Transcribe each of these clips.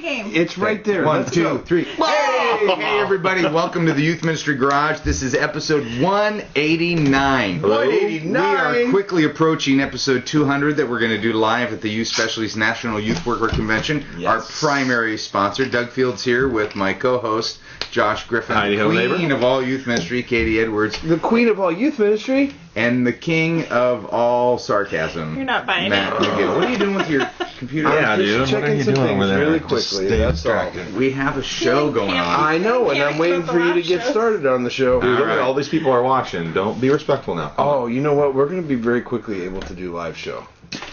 Game. It's right there. One, Let's two, go. three. Hey, everybody. Welcome to the Youth Ministry Garage. This is episode 189. 189. We are quickly approaching episode 200 that we're going to do live at the Youth Specialties National Youth Worker Convention. Yes. Our primary sponsor, Doug Fields here with my co-host, Josh Griffin, Howdy the ho, queen neighbor. of all youth ministry, Katie Edwards, The queen of all youth ministry. and the king of all sarcasm, You're not buying Matt it. McGill. What are you doing with your computer? Yeah, Just dude. What checking are you some doing things over there? really Just quickly. stay That's distracted. We have a show going on. I know, and I'm waiting for you to get started on the show. Dude, look All at right. all these people are watching. Don't be respectful now. Oh, you know what? We're going to be very quickly able to do live show.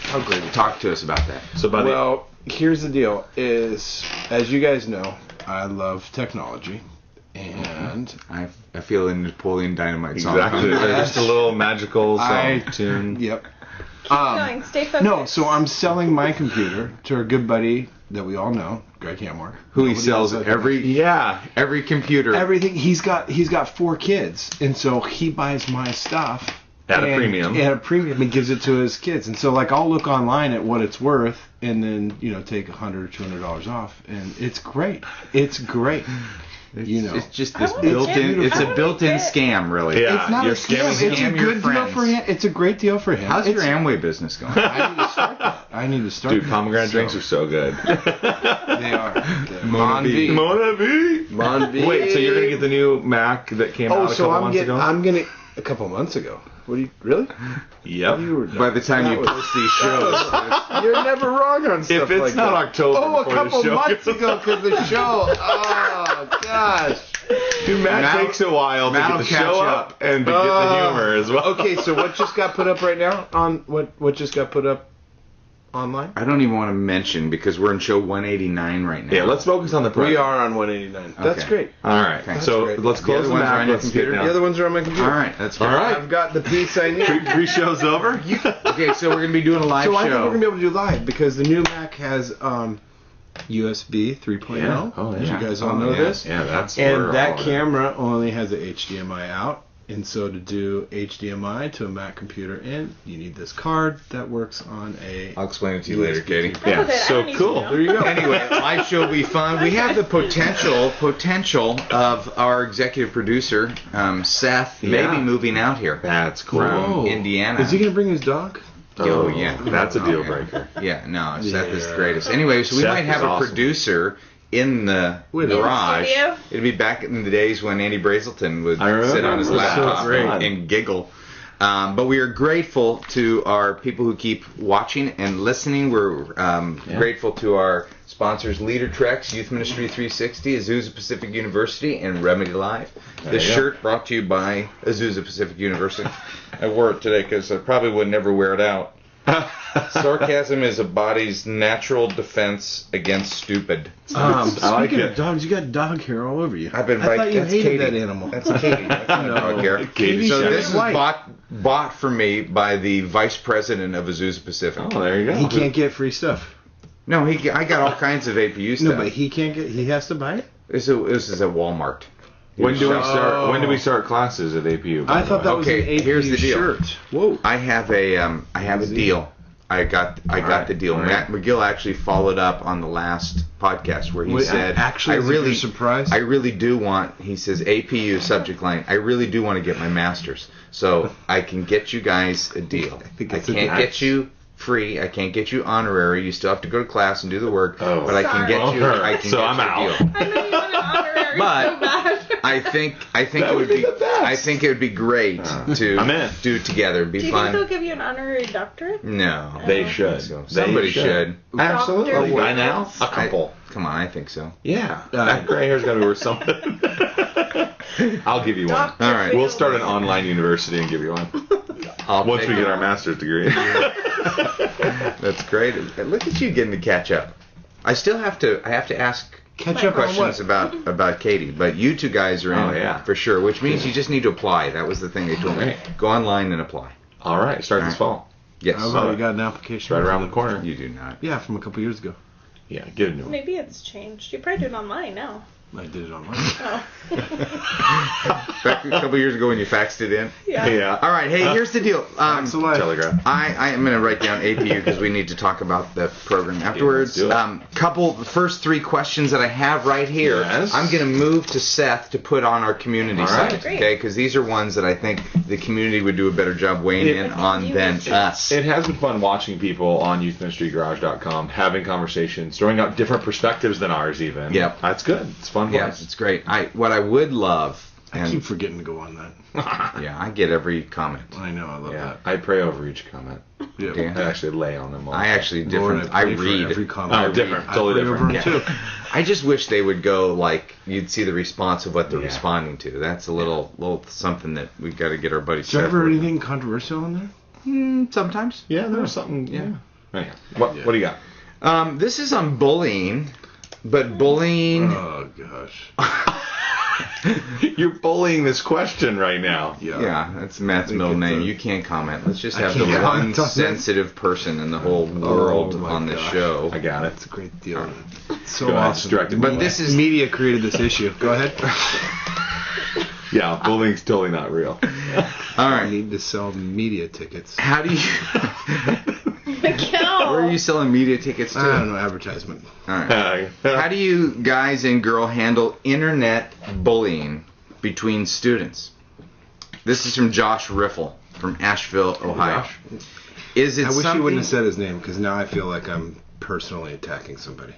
How great. Talk to us about that. So, buddy, Well, here's the deal: is as you guys know, I love technology, and I feel a Napoleon Dynamite song. exactly. Yes. Just a little magical I- song tune. yep. Going, stay focused. No, so I'm selling my computer to our good buddy that we all know, Greg Hamworth. Who he Nobody sells else every computer. everything. He's got 4 kids, and so he buys my stuff At a and- premium. At a premium, and gives it to his kids. And so, like, I'll look online at what it's worth, and then take $100 or $200 off, and it's great. It's great. It's just this I wanna built-in. get- It's I a wanna built-in get- scam, really. Yeah. It's not you're a scam. scamming It's a your good deal friends. for him. It's a great deal for him. How's your It's- Amway business going? I need to start that. I need to start Dude, that. pomegranate So, drinks are so good. They are. Mon V. Mon vie. Mon V. Wait, so you're gonna get the new Mac that came out a couple months ago? I'm getting a couple months ago. What do you really? Yep. You were By the time that you was- post these shows, You're never wrong on stuff If it's like not that. October Oh, a before couple the show months goes ago because the show. Oh gosh. Dude, Matt Matt- takes a while to Matt get will the catch show up. up and to get the humor as well. Okay, so what just got put up right now on what just got put up online? I don't even want to mention because we're in show 189 right now. Yeah, let's focus on the present. We are on 189. That's Okay. great. All right. Okay. So That's great. let's The close other the ones are Mac. on your Let's get computer? down. The other ones are on my computer. All right, that's good. All right. I've got the piece I need. Pre-show's over. Okay, so we're gonna be doing a live So I think show. we're gonna be able to do live because the new Mac has USB 3.0. Yeah. Oh, As yeah. you guys all Oh, know yeah. this. Yeah, that's where And that all of it- camera only has a HDMI out. And so to do HDMI to a Mac computer in, you need this card that works on a... I'll explain it to you later, Katie. That's Yeah, okay, I so don't need to cool. know. There you go. Anyway, live show will be fun. We have the potential of our executive producer, Seth, Yeah. maybe moving out here That's cool. from Indiana. Is he going to bring his dog? Oh, yeah. That's a deal Okay. breaker. Yeah, no, Seth is the Yeah. greatest. Anyway, so we Seth might have is a awesome. producer in the With us. garage. studio? It'd be back in the days when Andy Brazelton would I remember. sit on his It was so laptop great. and giggle. But we are grateful to our people who keep watching and listening. We're grateful to our sponsors, Leader Treks, Youth Ministry 360, Azusa Pacific University, and Remedy Live. This you go. shirt brought to you by Azusa Pacific University. I wore it today because I probably would never wear it out. Sarcasm is a body's natural defense against stupid. Speaking like of it. dogs, you got dog hair all over you. I've been I thought you that's hated Katie. that animal. That's Katie. That's not dog hair. Katie So Shepard. this is White. bought for me by the vice president of Azusa Pacific. Oh, there you go. He can't get free stuff. No, I got all kinds of APU stuff. No, but he can't get. He has to buy it. This is at Walmart. When do we Oh. start? When do we start classes at APU? by I the thought way? that was Okay, an APU here's the deal. shirt. Whoa. I have a deal. I got right, the deal. all right. Matt McGill actually followed up on the last podcast where he Wait, said, actually, "I as if you're really surprised? I really do want." He says, "APU subject line. I really do want to get my master's, so I can get you guys a deal. think I it's a can't nice- get you free. I can't get you honorary. You still have to go to class and do the work. Oh. but I can get Sorry. you. I can So get I'm you a out. deal." I know you want an honorary But- so bad. I think That it would would be be the best. I think it would be great to I'm in. do together. It'd be Do you fun. think they'll give you an honorary doctorate? No, They I don't should. think so. They Somebody should. Absolutely. Doctor By now, a I- couple. Come on, I think so. Yeah. That gray hair's got to be worth something. I'll give you one. Doctor All right. We'll start an online university and give you one. I'll Once take we it. get our master's degree. That's great. Look at you getting to catch up. I still have to. I have to ask Catch up on questions what? about Katie, but you two guys are in Oh, yeah. for sure. Which means you just need to apply. That was the thing they told me. Right. Go online and apply. All right. Start this fall. Yes. I've already got an application. Right around the corner. You do not. Yeah, from a couple years ago. Yeah. Get a new one. Maybe it's changed. You probably do it online now. I did it online. Oh. Back a couple years ago when you faxed it in. Yeah. Yeah. All right, hey, here's the deal. Fax away. Telegraph. I am going to write down APU because we need to talk about the program afterwards. let's do it. The first three questions that I have right here, Yes. I'm going to move to Seth to put on our community All side, right. Great. okay? Because these are ones that I think the community would do a better job weighing in on You than need to. us. It has been fun watching people on youthministrygarage.com having conversations, throwing out different perspectives than ours even. Yep. That's good. It's fun. Yeah, ones. it's great. What I would love, I keep and forgetting to go on that. yeah, I get every comment. I know, I love Yeah. that. I pray over each comment. Yeah. Yeah. I actually lay on them all. I actually Lord, different. I pray for read. every comment. Oh, I read. different. I Totally pray over different. them, Yeah. too. I just wish they would go like you'd see the response of what they're Yeah. responding to. That's a little something that we've got to get our buddy. Is there Seth ever working anything controversial in there? on. Sometimes. Yeah, there was something. Yeah. Anyhow, what do you got? This is on bullying, but bullying. Oh, gosh. You're bullying this question right now. Yeah, that's Matt's think middle it's name. a- You can't comment. Let's just I have the can't one comment on that. sensitive person in the whole world my on this gosh. show. I got it. It's a great deal. It's so Go ahead, awesome. distracted But me. this is Media created this issue. Go ahead. Yeah, bullying's totally not real. all I right. need to sell media tickets. How do you? Miguel. Where are you selling media tickets to? I don't know, advertisement. All right. How do you guys and girl handle internet bullying between students? This is from Josh Riffle from Asheville, Ohio. Josh. Is it I wish something? you wouldn't have said his name because now I feel like I'm personally attacking somebody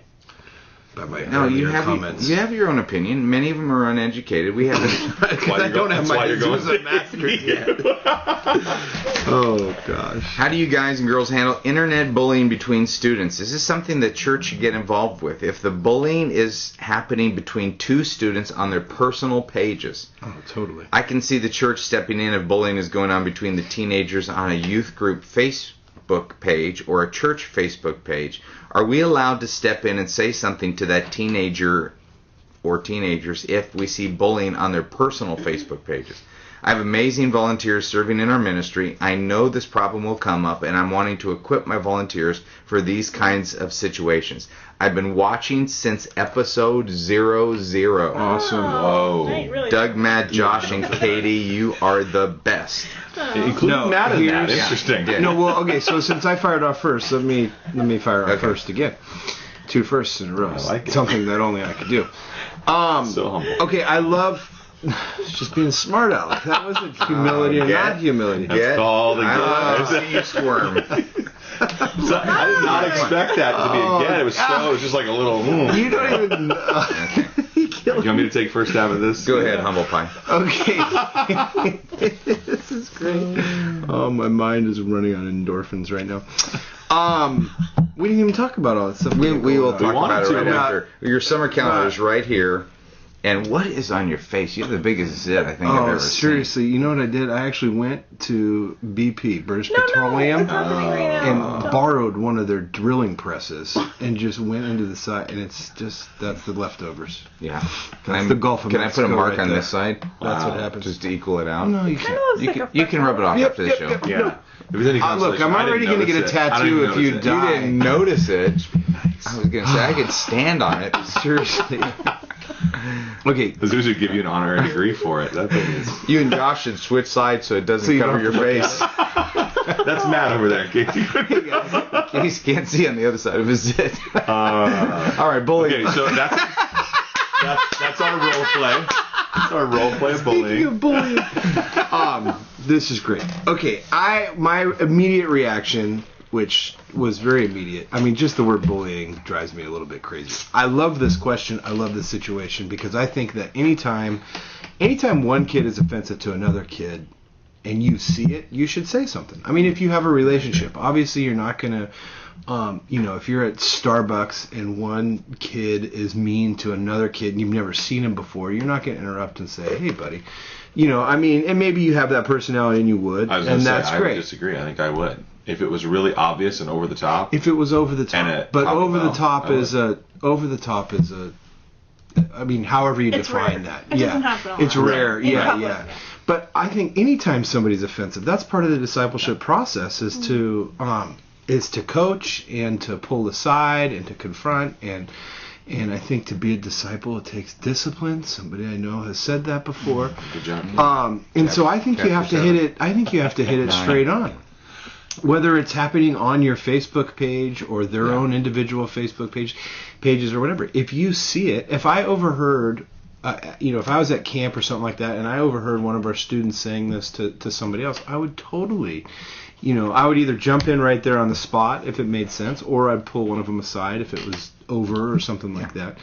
by my No, you earlier have comments. you have your own opinion. Many of them are uneducated. We haven't. Because I don't have my going a master's yet. Oh gosh. How do you guys and girls handle internet bullying between students? Is this something that church should get involved with? If the bullying is happening between two students on their personal pages, Oh, totally. I can see the church stepping in if bullying is going on between the teenagers on a youth group Facebook page or a church Facebook page. Are we allowed to step in and say something to that teenager or teenagers if we see bullying on their personal Facebook pages? I have amazing volunteers serving in our ministry. I know this problem will come up, and I'm wanting to equip my volunteers for these kinds of situations. I've been watching since episode 00. Awesome. Whoa. Right, really. Doug, Matt, Josh, and Katie, you are the best. Including No, Matt in that. here's- Interesting. Yeah. No, well, okay. So since I fired off first, let me fire off Okay. first again. 2 firsts in a row. I like it. Something that only I could do. So humble. Okay, I love just being smart, Alec. That wasn't humility or yeah. not humility. That's called a I love get. to see you squirm. So I did not expect that to be a get. It was so. It was just like a little. You don't even. He killed You want me to take first stab at this? Go ahead, Humble Pie. Okay. This is great. Oh, my mind is running on endorphins right now. We didn't even talk about all that stuff. We will talk wanted about it to, right but- after. Your summer calendar is right here. And what is on your face? You have the biggest zit I think I've Oh, ever seriously, you know what I did? I actually went to BP, British Petroleum, what's happening right now? and borrowed one of their drilling presses and just went into the side, and it's just, that's the leftovers. seen. Yeah. That's the Gulf of Can I put a Mexico mark right on there. this side? That's what happens. Just to equal it out. No, you Kinda can't. looks You like can, a you can rub it off Yep, after the yep, show. yep. Yeah. If there's any Look, consolation, I'm I didn't already gonna notice get a it. I tattoo didn't if notice you it. die. You didn't notice it. I was going to say, I could stand on it. Seriously. Okay, The Zeus would give you an honorary degree for it. That thing is. You and Josh should switch sides so it doesn't So you cover don't- your face. That's Matt over there. In case you can't see on the other side of his zit. All right, bully. Okay, so that's our role play. That's our role play of bullying. bullying. This is great. Okay, my immediate reaction, which was very immediate. I mean, just the word bullying drives me a little bit crazy. I love this question. I love this situation because I think that anytime one kid is offensive to another kid and you see it, you should say something. I mean, if you have a relationship, obviously you're not going to, if you're at Starbucks and one kid is mean to another kid and you've never seen him before, you're not going to interrupt and say, hey, buddy. And maybe you have that personality and you would, I was and gonna that's say, I great. would disagree. I think I would. If it was really obvious and over the top. If it was over the top, And a but top over the bell, top I would. is a. I mean, however you It's define rare. that, It yeah, doesn't happen a lot. it's rare, In yeah, public. yeah. But I think anytime somebody's offensive, that's part of the discipleship process is to coach and to pull aside and to confront and And I think to be a disciple, it takes discipline. Somebody I know has said that before. Good job. And so I think you have to hit it. I think you have to hit it straight on. Whether it's happening on your Facebook page or their own individual Facebook pages or whatever. If you see it, if I overheard, if I was at camp or something like that, and I overheard one of our students saying this to somebody else, I would totally, I would either jump in right there on the spot if it made sense, or I'd pull one of them aside if it was over or something like that.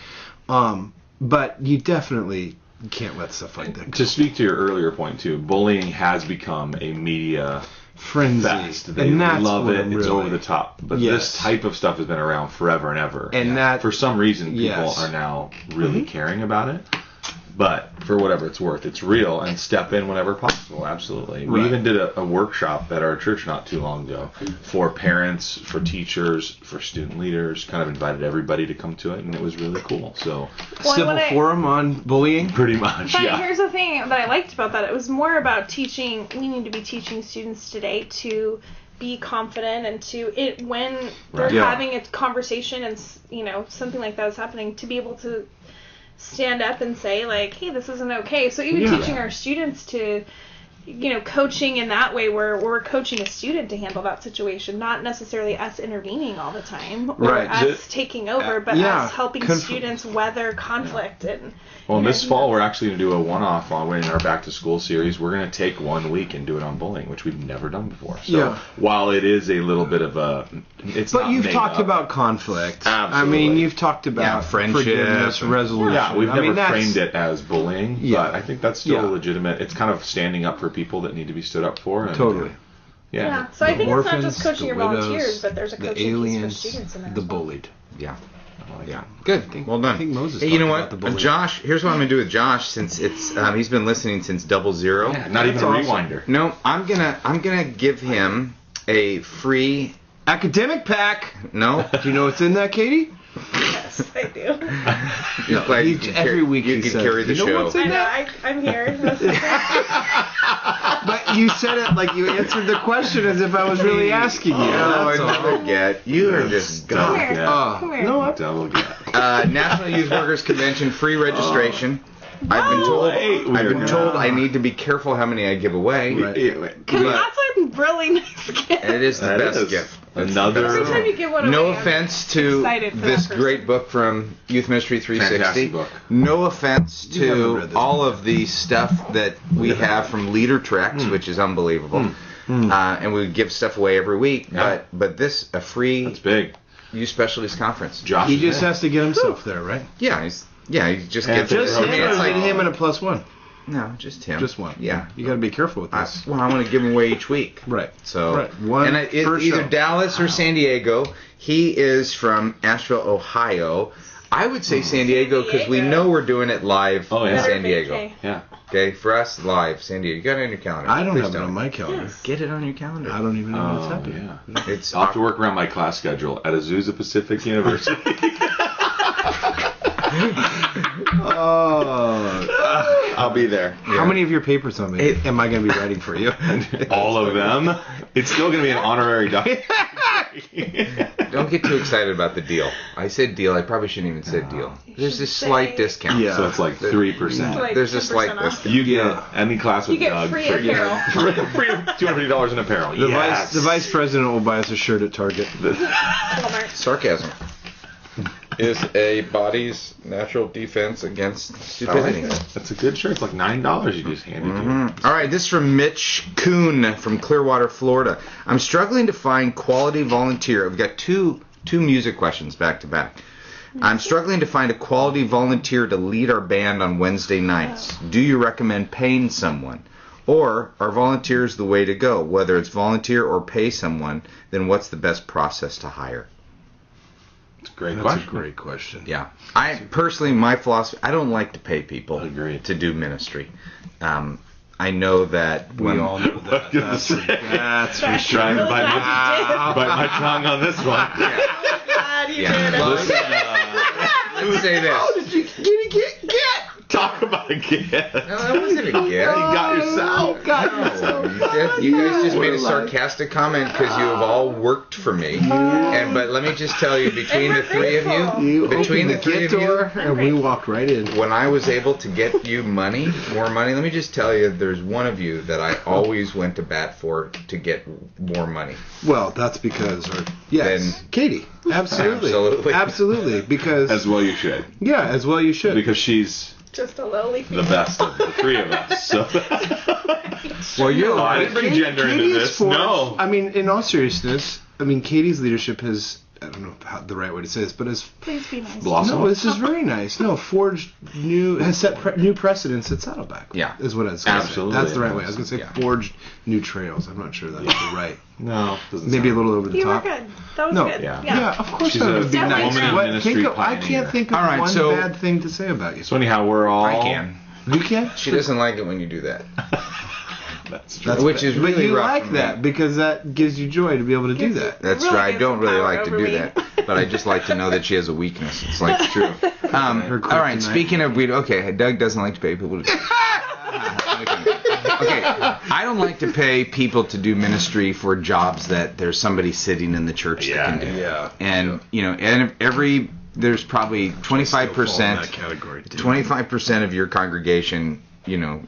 But you definitely can't let stuff like that go. To speak to your earlier point too, bullying has become a media frenzy. fest. They And that's love what it. I'm It's really- over the top. But Yes. this type of stuff has been around forever and ever. And that, for some reason, people Yes. are now really caring about it. But for whatever it's worth, it's real, and step in whenever possible. Absolutely. We Right. even did a workshop at our church not too long ago for parents, for teachers, for student leaders. Kind of invited everybody to come to it, and it was really cool. So Well, civil what I- forum on bullying. pretty much, But yeah. here's the thing that I liked about that. It was more about teaching. We need to be teaching students today to be confident and when they're Right. Yeah. having a conversation and something like that is happening, to be able to stand up and say like, hey, this isn't okay. So even Yeah. teaching our students to, coaching in that way where we're coaching a student to handle that situation, not necessarily us intervening all the time or Right. us taking over, but yeah. us helping students weather conflict and. Well, this fall we're actually going to do a one-off in our Back to School series. We're going to take 1 week and do it on bullying, which we've never done before. So Yeah. while it is a little bit of it's But not you've made talked up. about conflict. Absolutely. I mean, you've talked about friendship forgiveness, and- resolution. Yeah, we've I never mean, that's- framed it as bullying, Yeah. but I think that's still Yeah. legitimate. It's kind of standing up for people that need to be stood up for. And, Totally. Yeah, so I The think it's not orphans, just coaching the your volunteers, widows, but there's a the coaching piece for aliens, students in there. the as well. bullied. Yeah. Yeah. I Good. think- Well done. I think Moses Hey, you know talked what? about the bullying. Josh, here's what I'm going to do with Josh since it's he's been listening since 00. Yeah, not even a That's awesome. rewinder. No, I'm going to give him a free Academic pack. no. Do you know what's in that, Katie? Yes, I do. Just like he- you can every week you he can says, carry the "You know show. what's in I know, I'm here. But you said it like you answered the question as if I was really asking you. Oh, That's all. I get. You are just Come dumb. here. Yeah. Come here. No, Double get. National Youth Workers Convention free registration. I've been told. Wait, I've been we're told not. I need to be careful how many I give away. Right. That's But a really nice gift. it is the That best is gift. another. Every time you give one away, No I'm offense to excited for this that great person. book from Youth Ministry 360. Fantastic book. No offense You haven't to read this all book. of the stuff that we have from Leader Treks, which is unbelievable. And we give stuff away every week. Yeah. But this, a free That's big. Youth Specialties Conference. Josh. He is just in. has to get himself there, right? Yeah, he just And gets Just it. him, I mean, or it's is like, it him and a plus one? no, just him. Just one. Yeah. You got to be careful with this. Well, I want to give them away each week. Right. So, Right. One and per either show. Dallas or San Diego. He is from Asheville, Ohio. I would say San Diego because we Diego. know we're doing it live Oh, yeah. in Better San Big Diego. K. Yeah. Okay, for us, live, San Diego. You got it on your calendar. I don't Please have it on my calendar. Yes. Get it on your calendar. I don't even know what's Oh, happening. yeah. It's I'll have to work around my class schedule at Azusa Pacific University. Oh. I'll be there. How many of your papers am I going to be writing for you? All of them. It's still going to be an honorary doctorate. Don't get too excited about the deal. I said deal. I probably shouldn't even say deal. There's should this slight say- discount. Yeah. So it's like 3%. Like There's a 10% slight off. discount. You get Yeah. any class with You get Doug free for apparel. free $250 in apparel. The Yes. vice president will buy us a shirt at Target. Walmart. Sarcasm is a body's natural defense against stupidity. That's a good shirt. It's like $9 you just handed you. All right, this is from Mitch Kuhn from Clearwater, Florida. I'm struggling to find quality volunteer. We've got two music questions back to back. I'm struggling to find a quality volunteer to lead our band on Wednesday nights. Do you recommend paying someone? Or are volunteers the way to go? Whether it's volunteer or pay someone, then what's the best process to hire? It's a great That's question. a great question. Yeah. I personally, my philosophy, I don't like to pay people Agreed. to do ministry. I know that We when all know that. That's for sure. Trying to Really bite glad you did. my tongue on this one. Glad you Yeah. did. Listen, let's say this. Did you get? Talk about a gift. No, that wasn't a gift. You got yourself. Got yourself. You guys just made a sarcastic comment because you have all worked for me. But let me just tell you, between the three of you, between the three of you, and we walked right in. when I was able to get you more money, let me just tell you, there's one of you that I always went to bat for to get more money. Well, that's because, Then- Katie. Absolutely. Absolutely. Because, As well you should. yeah, as well you should. Because she's Just a lowly the best of the three of us. So. Well, you're I didn't bring gender into Katie's this. forged- No. I mean, in all seriousness, Katie's leadership has, I don't know how the right way to say this, but has Please be nice. Blossom. no, this is very nice. No, has set new precedents at Saddleback. Yeah. is what I was going to say. Absolutely. That's the right way. I was going to say Yeah. forged new trails. I'm not sure that's the right. No. Doesn't Maybe a sound- little over the You were top. good. That was No. good. Yeah. Yeah, of course She's that a would be woman nice. in What- ministry think of- I pioneer. can't think of All right, one so- bad thing to say about you. So anyhow, we're all. I can. You can? She doesn't like it when you do that. That's true. Which is but really you rough like for me. that because that gives you joy to be able to do Gives you- that. That's Really right. I gets don't some really power like to over do me. that, but I just like to know that she has a weakness. It's like true. Her All right. kryptonite. Speaking of Doug doesn't like to pay people to. Okay, I don't like to pay people to do ministry for jobs that there's somebody sitting in the church that can do. Yeah. And and there's probably 25%. category. 25% of your congregation,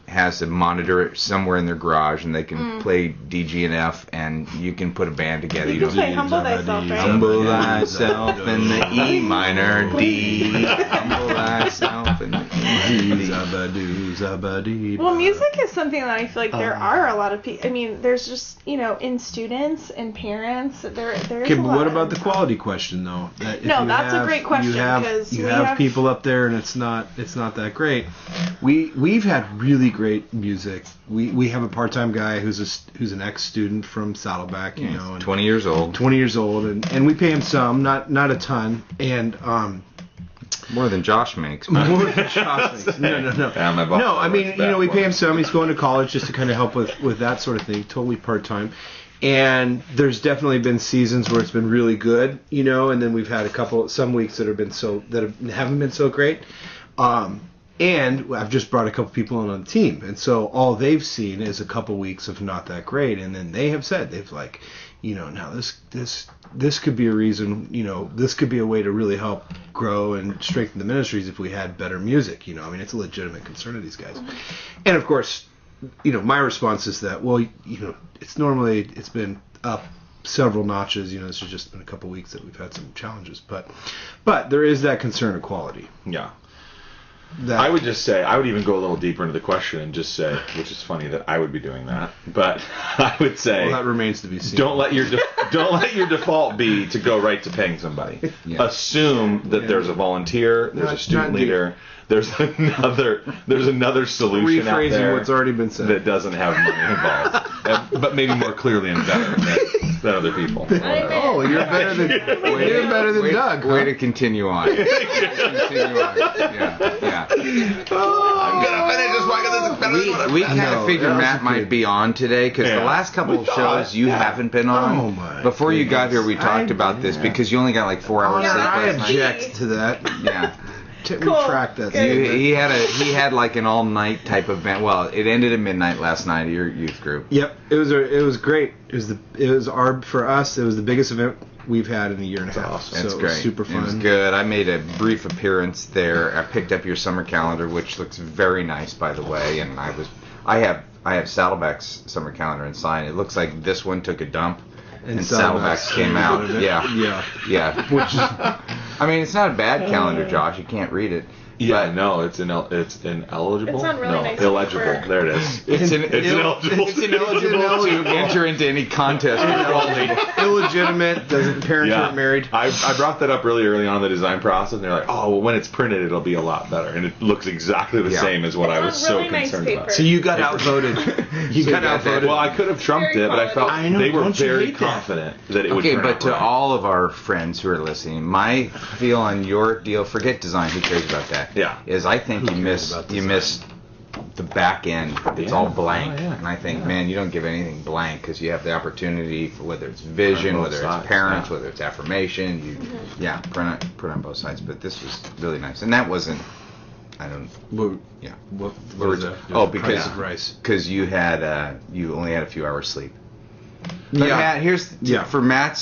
has a monitor somewhere in their garage, and they can play DG and F, and you can put a band together. You can say humble thyself, right? Humble thyself in the E minor D. Humble thyself in the E minor D. Zabadoo, zabadee. Well, music is something that I feel like there are a lot of people. I mean, there's just in students and parents. There's Okay, a but lot what about of- the quality question though? That if No, you that's a great question, You have, because you we have have- people up there, and it's not that great. We've had really great music. We have a part-time guy who's an ex-student from Saddleback, and 20 years old. 20 years old, and we pay him some, not a ton, and More than Josh makes. more than Josh makes. No. Yeah, my boss No, I mean, works back we for pay me. him some. He's going to college just to kind of help with that sort of thing. Totally part time. And there's definitely been seasons where it's been really good, and then we've had some weeks that haven't been so great. And I've just brought a couple people on the team, and so all they've seen is a couple weeks of not that great, and then they have said now this could be a reason, this could be a way to really help grow and strengthen the ministries if we had better music. I mean, it's a legitimate concern of these guys. And of course, my response is that, well, it's been up several notches. This has just been a couple weeks that we've had some challenges, but there is that concern of quality. Yeah. That, I would just say, I would even go a little deeper into the question and just say, which is funny that I would be doing that, but I would say, well, that remains to be seen. don't let your default be to go right to paying somebody. Yeah. Assume that there's a volunteer, there's a student not leader, there's another solution out Rephrasing there what's already been said. that doesn't have money involved, but maybe more clearly and better than other people. Oh, you're better than Doug. Way to continue on. Yeah. I'm gonna finish this one 'cause it's better than what I've We done. kind of No, figured that was Matt might good. be on today because the Yeah. last couple of We thought, shows you yeah. haven't been on. Oh, my Before you got here, we goodness. talked about this because you only got like 4 hours Yeah, sleep I last night. object to that. Yeah. Cool. Retract that. Good. statement. He had like an all night type of event. Well, it ended at midnight last night at your youth group. Yep, it was great. It was for us. It was the biggest event we've had in a year and a half. awesome. So It's it great. was super fun. It was good. I made a brief appearance there. I picked up your summer calendar, which looks very nice, by the way. And I have Saddleback's summer calendar inside. It looks like this one took a dump, and Saddleback's came out. Yeah. Which, I mean, it's not a bad calendar, Josh. You can't read it. Yeah, no, it's ineligible. It's on really no, nice illegible. paper. There it is. It's ineligible. It's ineligible to enter into any contest. illegitimate. Parents weren't married. I brought that up really early on in the design process, and they're like, "Oh, well, when it's printed, it'll be a lot better." And it looks exactly the Yeah. same as what It's I on was so really nice concerned paper. about. So you got outvoted. You got outvoted. Well, I could have trumped it, but I felt I know, they were don't you very hate that? confident that it would Okay, turn but out to right. all of our friends who are listening, my feel on your deal, forget design, who cares about that? Yeah. Is I think you miss the back end. It's Yeah. all blank. Oh, yeah. And I think, man, you don't give anything blank because you have the opportunity for whether it's vision, On both whether sides, it's parents, yeah. whether it's affirmation, print on both sides. But this was really nice. And that wasn't I don't. What, Yeah. what What was were- that? oh, The because- price of rice. Because you had you only had a few hours sleep. But Yeah. Matt, here's Yeah. for Matt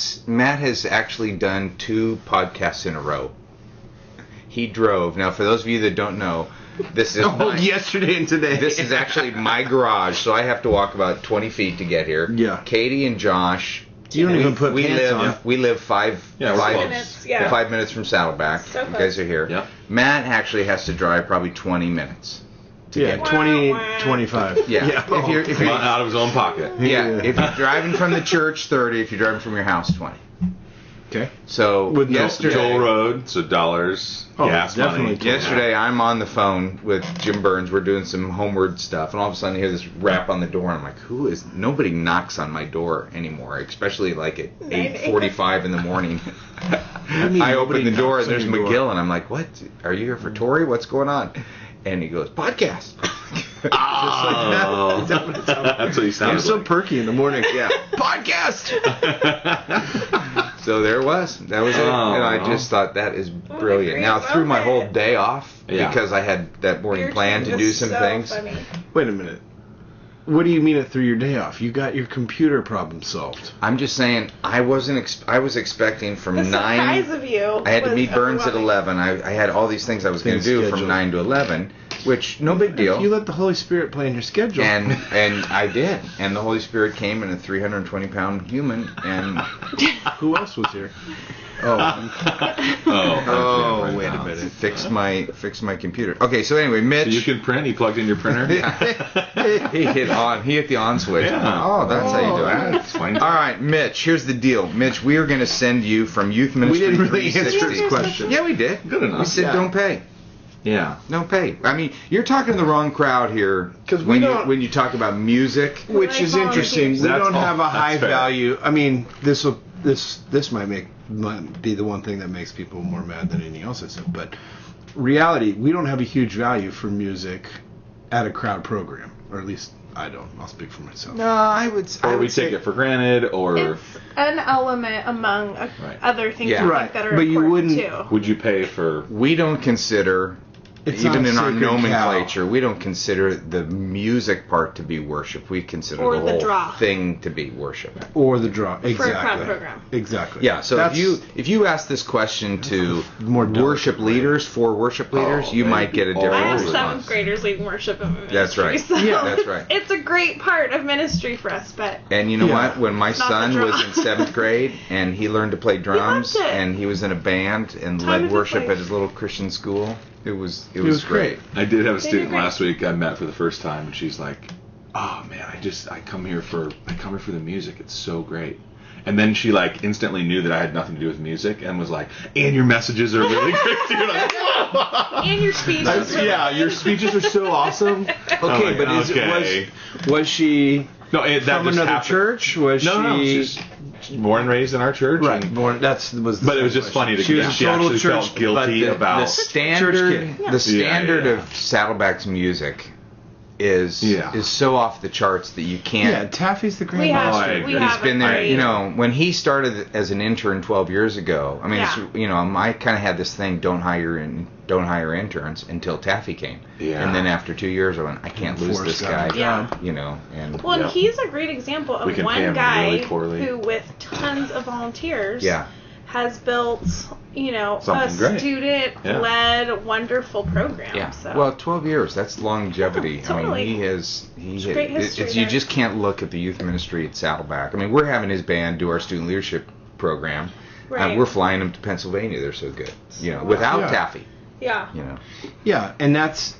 has actually done 2 podcasts in a row. He drove. Now, for those of you that don't know, this is Oh, yesterday and today. this is actually my garage, so I have to walk about 20 feet to get here. Yeah. Katie and Josh. You don't even put we pants live on. we live 5 Yeah, we're five close. minutes, yeah. 5 minutes from Saddleback. So You close. guys are here. Yeah. Matt actually has to drive probably 20 minutes. Yeah, get- 20, Wah, wah. 25. Yeah. If you're Out of his own pocket. yeah, Yeah. if you're driving from the church, 30. If you're driving from your house, 20. Okay. So With no yesterday, Toll road, so dollars, Oh, gas definitely money. toll. yesterday I'm on the phone with Jim Burns. We're doing some homeward stuff, and all of a sudden I hear this rap on the door, and I'm like, "Who is?" Nobody knocks on my door anymore, especially like at 8:45 in the morning. mean I open nobody the door, knocks and there's on your door? McGill, and I'm like, "What? Are you here for Tori? What's going on?" And he goes, "Podcast." Oh, that's what he sounded I'm so like. perky in the morning. Yeah, podcast. So there it was. That was it. Oh. And I just thought that is brilliant. great Now through my whole moment. day off Yeah. because I had that morning Your plan to team do is some so things. funny. Wait a minute. What do you mean it threw your day off? You got your computer problem solved. I'm just saying I wasn't. I was expecting from The surprise 9. of you. I had to was meet Burns at overwhelming. 11. I had all these things I was going to Things do from scheduled. 9 to 11, which no big If you deal. let the Holy Spirit play in your schedule. And I did. And the Holy Spirit came in a 320-pound human and who else was here? oh, wait a minute. fixed my computer. Okay, so anyway, Mitch. So you can print. You plugged in your printer. he hit the on switch. Yeah. Oh, that's how you do it. That's fine. All right, Mitch. Here's the deal, Mitch. We are going to send you from Youth We Ministry didn't really answer 360. his question. Yeah, we did. Good enough. We said Yeah. don't pay. Yeah. Don't pay. I mean, you're talking to the wrong crowd here. 'Cause we when don't- when you talk about music. Which Like is interesting. We volunteers. That's don't all- have a that's high fair. value. I mean, this might be the one thing that makes people more mad than anything else I said. But reality, we don't have a huge value for music at a crowd program, or at least I don't. I'll speak for myself. No, I would. Or we take it for granted, or It's an element among Right. other things Yeah. I Right, think that are but you important wouldn't- too. would you pay for? We don't consider. It's Even not in our sacred cow. nomenclature, we don't consider the music part to be worship. We consider Or the the whole draw. thing to be worship. Or the draw. For a Exactly. crowd program. Exactly. Yeah, so That's- if you ask this question to more delicate worship way. leaders, for worship leaders, Oh, you man. might get a I different have response. 7th graders leading worship in my ministry. That's right. So Yeah, that's right. It's a great part of ministry for us, but And you know Yeah. what? When my Not the son draw. was in 7th grade and he learned to play drums loved it. and he was in a band and Time led of his worship life. at his little Christian school, it was was great. I did have a They student do great. last week I met for the first time, and she's like, "Oh man, I come here for the music. It's so great." And then she like instantly knew that I had nothing to do with music and was like, "And your messages are really great too." And I'm like, "Whoa." and your speech is really Yeah, your speeches are so awesome. Okay, but was she no, that from just another happened. church? Was No, she she's born and raised in our church. right? and- Born. That's was. The But it was same just question. funny to She was get. a She total actually church, felt guilty but the about. standard kid. the standard Yeah. of Saddleback's music is Yeah. so off the charts that you can't. Yeah, Taffy's the grand We have, Oh, I master. agree. we He's have been a there, great- you know, when he started as an intern 12 years ago. I mean, Yeah. it's, you know, I kind of had this thing: don't hire interns until Taffy came. Yeah. And then after 2 years, I went, I can't lose Forced this down guy. the Yeah. job. You know, and Well, and Yep. he's a great example We of can pay one him guy really poorly. who, with tons of volunteers, yeah, has built, you know, Something a great. student-led, wonderful program. yeah. So. Well, 12 years, that's longevity. Yeah, totally. I mean, he great history you there. just can't look at the youth ministry at Saddleback. I mean, we're having his band do our student leadership program. Right. We're flying them to Pennsylvania. They're so good. You know, without Yeah. Taffy. yeah. You know. Yeah, and that's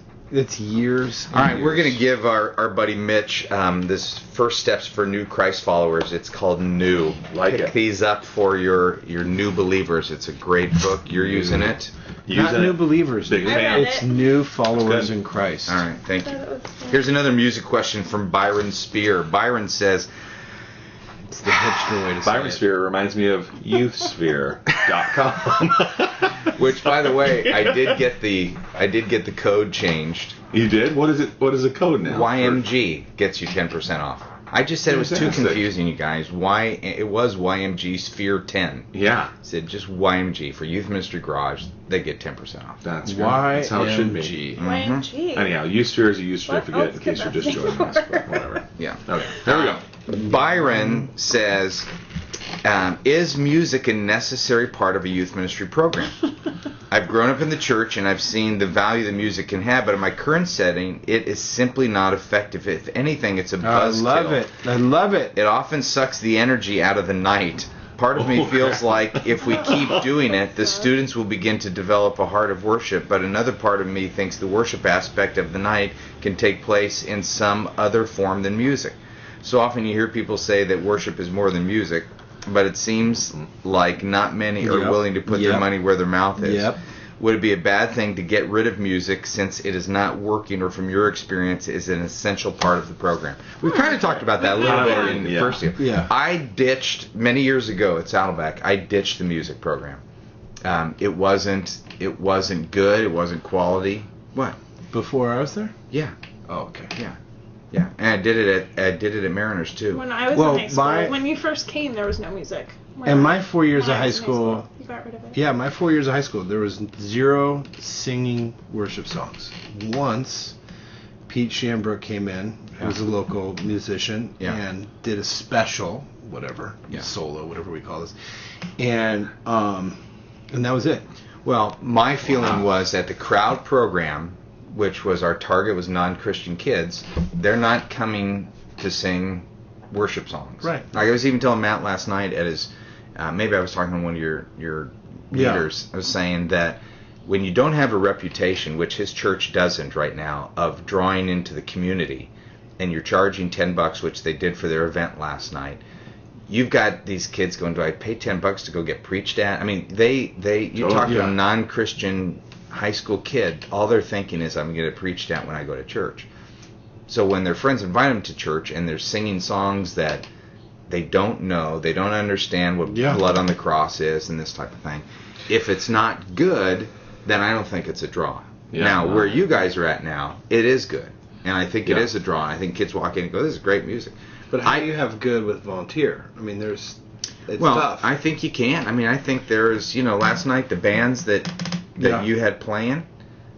years. All right, and we're years. going to give our buddy Mitch this First Steps for New Christ Followers. It's called New. Like Pick it. these up for your new believers. It's a great book. You're using it. Not Using new it. believers. Big dude. fan. It's new followers Good. in Christ. All right, thank you. That was- Here's another music question from Byron Spear. Byron says, It's the hipster way to say Byron it. Sphere reminds me of youthsphere.com. which by the way, I did get the code changed. You did? What is it? What is the code now? YMG gets you 10% off. I just said it was too Fantastic. confusing, you guys. Why it was YMG Sphere 10. Yeah. I said just YMG for Youth Ministry Garage. They get 10% off. That's great. That's how it should be. YMG. YMG. Anyhow, Sphere is a use What certificate else in case could you're just that joining be us, but for? whatever. Yeah. Okay, there we go. Byron says, is music a necessary part of a youth ministry program? I've grown up in the church and I've seen the value that music can have, but in my current setting, it is simply not effective. If anything, it's a buzzkill. I love it. It often sucks the energy out of the night. Part of me feels like if we keep doing it, the students will begin to develop a heart of worship, but another part of me thinks the worship aspect of the night can take place in some other form than music. So often you hear people say that worship is more than music, but it seems like not many are willing to put their money where their mouth is. Yep. Would it be a bad thing to get rid of music since it is not working, or from your experience is an essential part of the program? We've kind of talked about that a little bit in the first year. Yeah. I ditched, many years ago at Saddleback, I ditched the music program. It wasn't good, it wasn't quality. What? Before I was there? Yeah. Oh, okay. Yeah. And I did it at Mariners too. When I was Well, in high school, my- when you first came, there was no music. And my 4 years When of I high was in school, you got rid of it. yeah, my 4 years of high school, there was 0 singing worship songs. Once, Pete Shambrook came in, who was a local musician, and did a special, whatever, solo, whatever we call this, and that was it. Well, my feeling was that the crowd program, which was our target was non-Christian kids, they're not coming to sing worship songs. Right. Like I was even telling Matt last night at his, maybe I was talking to one of your leaders. I was saying that when you don't have a reputation, which his church doesn't right now, of drawing into the community, and you're charging $10, which they did for their event last night, you've got these kids going, do I pay $10 to go get preached at? I mean, you talk to a non-Christian high school kid, all they're thinking is, I'm going to get preached at when I go to church. So when their friends invite them to church and they're singing songs that they don't know, they don't understand what blood on the cross is and this type of thing, if it's not good, then I don't think it's a draw. Now, where you guys are at now, it is good. And I think it is a draw. I think kids walk in and go, this is great music. But how do you have good with volunteer? I mean, it's tough. I think you can. I mean, I think there's, last night the bands that you had playing,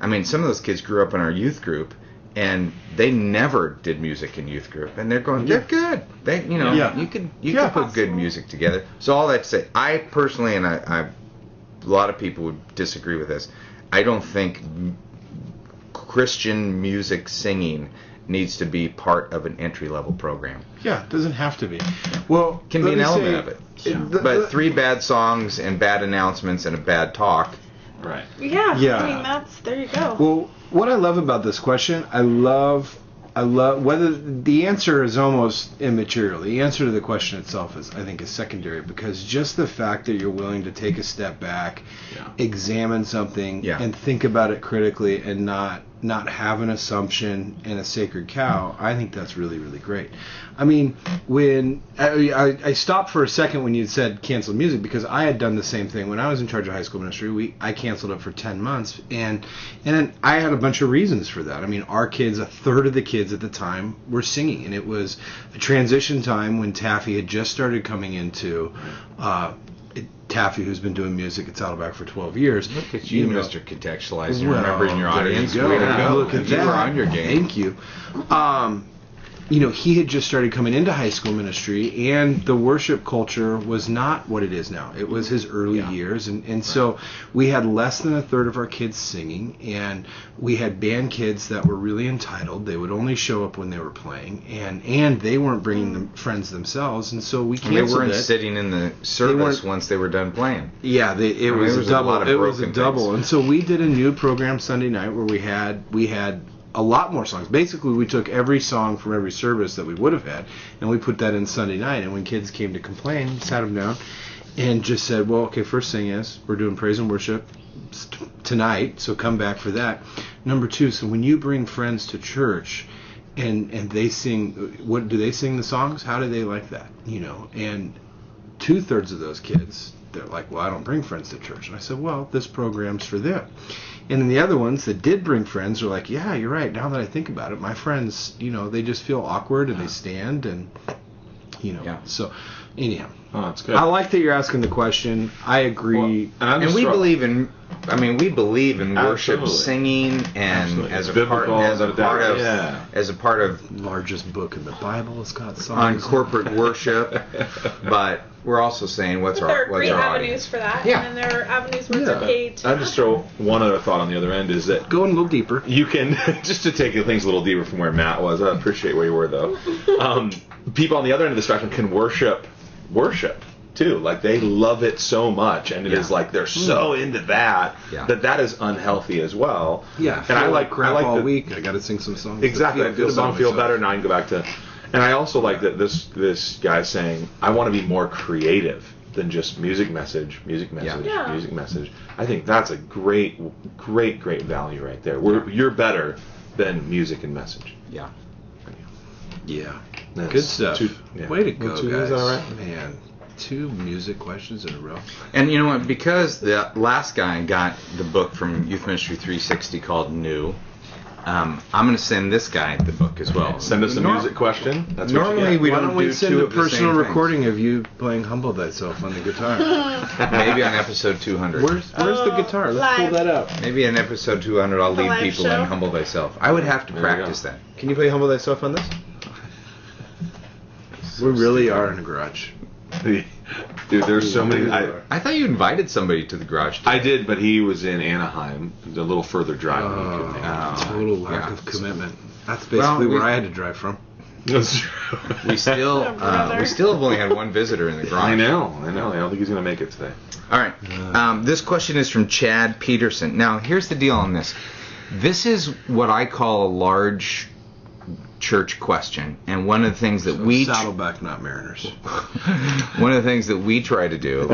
I mean, some of those kids grew up in our youth group, and they never did music in youth group, and they're going, they're good. They, you can put good music together. So all that to say, I personally, and I a lot of people would disagree with this, I don't think Christian music singing needs to be part of an entry-level program. Yeah, it doesn't have to be. Well, can be an element of it. But 3 bad songs and bad announcements and a bad talk. Right. Yeah. I mean, there you go. Well, what I love about this question, I love whether the answer is almost immaterial. The answer to the question itself is secondary, because just the fact that you're willing to take a step back, examine something, and think about it critically, and not have an assumption and a sacred cow, I think that's really, really great. I mean, when I stopped for a second when you said cancel music, because I had done the same thing when I was in charge of high school ministry. I canceled it for 10 months, and then I had a bunch of reasons for that. I mean, our kids, a third of the kids at the time were singing, and it was a transition time when Taffy had just started coming into Taffy, who's been doing music at Saddleback for 12 years. Look at you, Mr. Contextualizing, remembering your audience. Way to go. Look at that. You were on your game. Thank you. He had just started coming into high school ministry, and the worship culture was not what it is now. It was his early years, and so we had less than a third of our kids singing, and we had band kids that were really entitled. They would only show up when they were playing, and they weren't bringing them friends themselves, and so we canceled it. They weren't sitting in the service once they were done playing. Yeah, it was a double. It was a double, and so we did a new program Sunday night where we had a lot more songs. Basically, we took every song from every service that we would have had, and we put that in Sunday night. And when kids came to complain, sat them down and just said, well, okay, first thing is, we're doing praise and worship tonight, so come back for that. Number 2, so when you bring friends to church and they sing, what do they sing the songs? How do they like that? And 2/3 of those kids, they're like, well, I don't bring friends to church. And I said, well, this program's for them. And then the other ones that did bring friends are like, yeah, you're right. Now that I think about it, my friends, they just feel awkward and they stand and, Yeah. So, anyhow. Oh, that's good. I like that you're asking the question. I agree. And we believe in worship, Absolutely. singing, and Absolutely. as a Biblical, part of Largest book in the Bible has got songs on corporate worship, but we're also saying what's But there are our great avenues audience. for that, Yeah. and then there are avenues where it's okay to. I just throw one other thought on the other end is that Going a little deeper. you can, just to take things a little deeper from where Matt was, I appreciate where you were though. People on the other end of the spectrum can worship too. Like they love it so much, and it is like they're so into that Yeah. that is unhealthy as well. Yeah. and I like crap all the, week. I got to sing some songs. Exactly. I feel the song feel about better, and I can go back to. And I also like that this guy's saying, I want to be more creative than just music message. Yeah. Music message. I think that's a great value right there. You're better than music and message. Yeah. Yeah. That's Good stuff. yeah. Way to go, Two, guys. is that all right? Man, 2 music questions in a row. And you know what? Because the last guy got the book from Youth Ministry 360 called New, I'm going to send this guy the book as well. Send us a music question. That's what you Normally get. we Why don't don't we do send two a of the personal same things. recording of you playing Humble Thyself on the guitar? Maybe on episode 200. Where's the guitar? Let's pull live. that out. Maybe in episode 200 I'll lead live people show. in Humble Thyself. I would have to There you practice go. that. Can you play Humble Thyself on this? We really are in a garage. Dude, there's so many. I thought you invited somebody to the garage. I did, but he was in Anaheim, a little further drive. than he could make. Total lack yeah. of commitment. That's basically where I had to drive from. That's true. We still brother. have only had one visitor in the garage. I know. I don't think he's gonna make it today. All right. This question is from Chad Peterson. Now, here's the deal on this. This is what I call a large church question, and one of the things that we Saddleback, not Mariners. one of the things that we try to do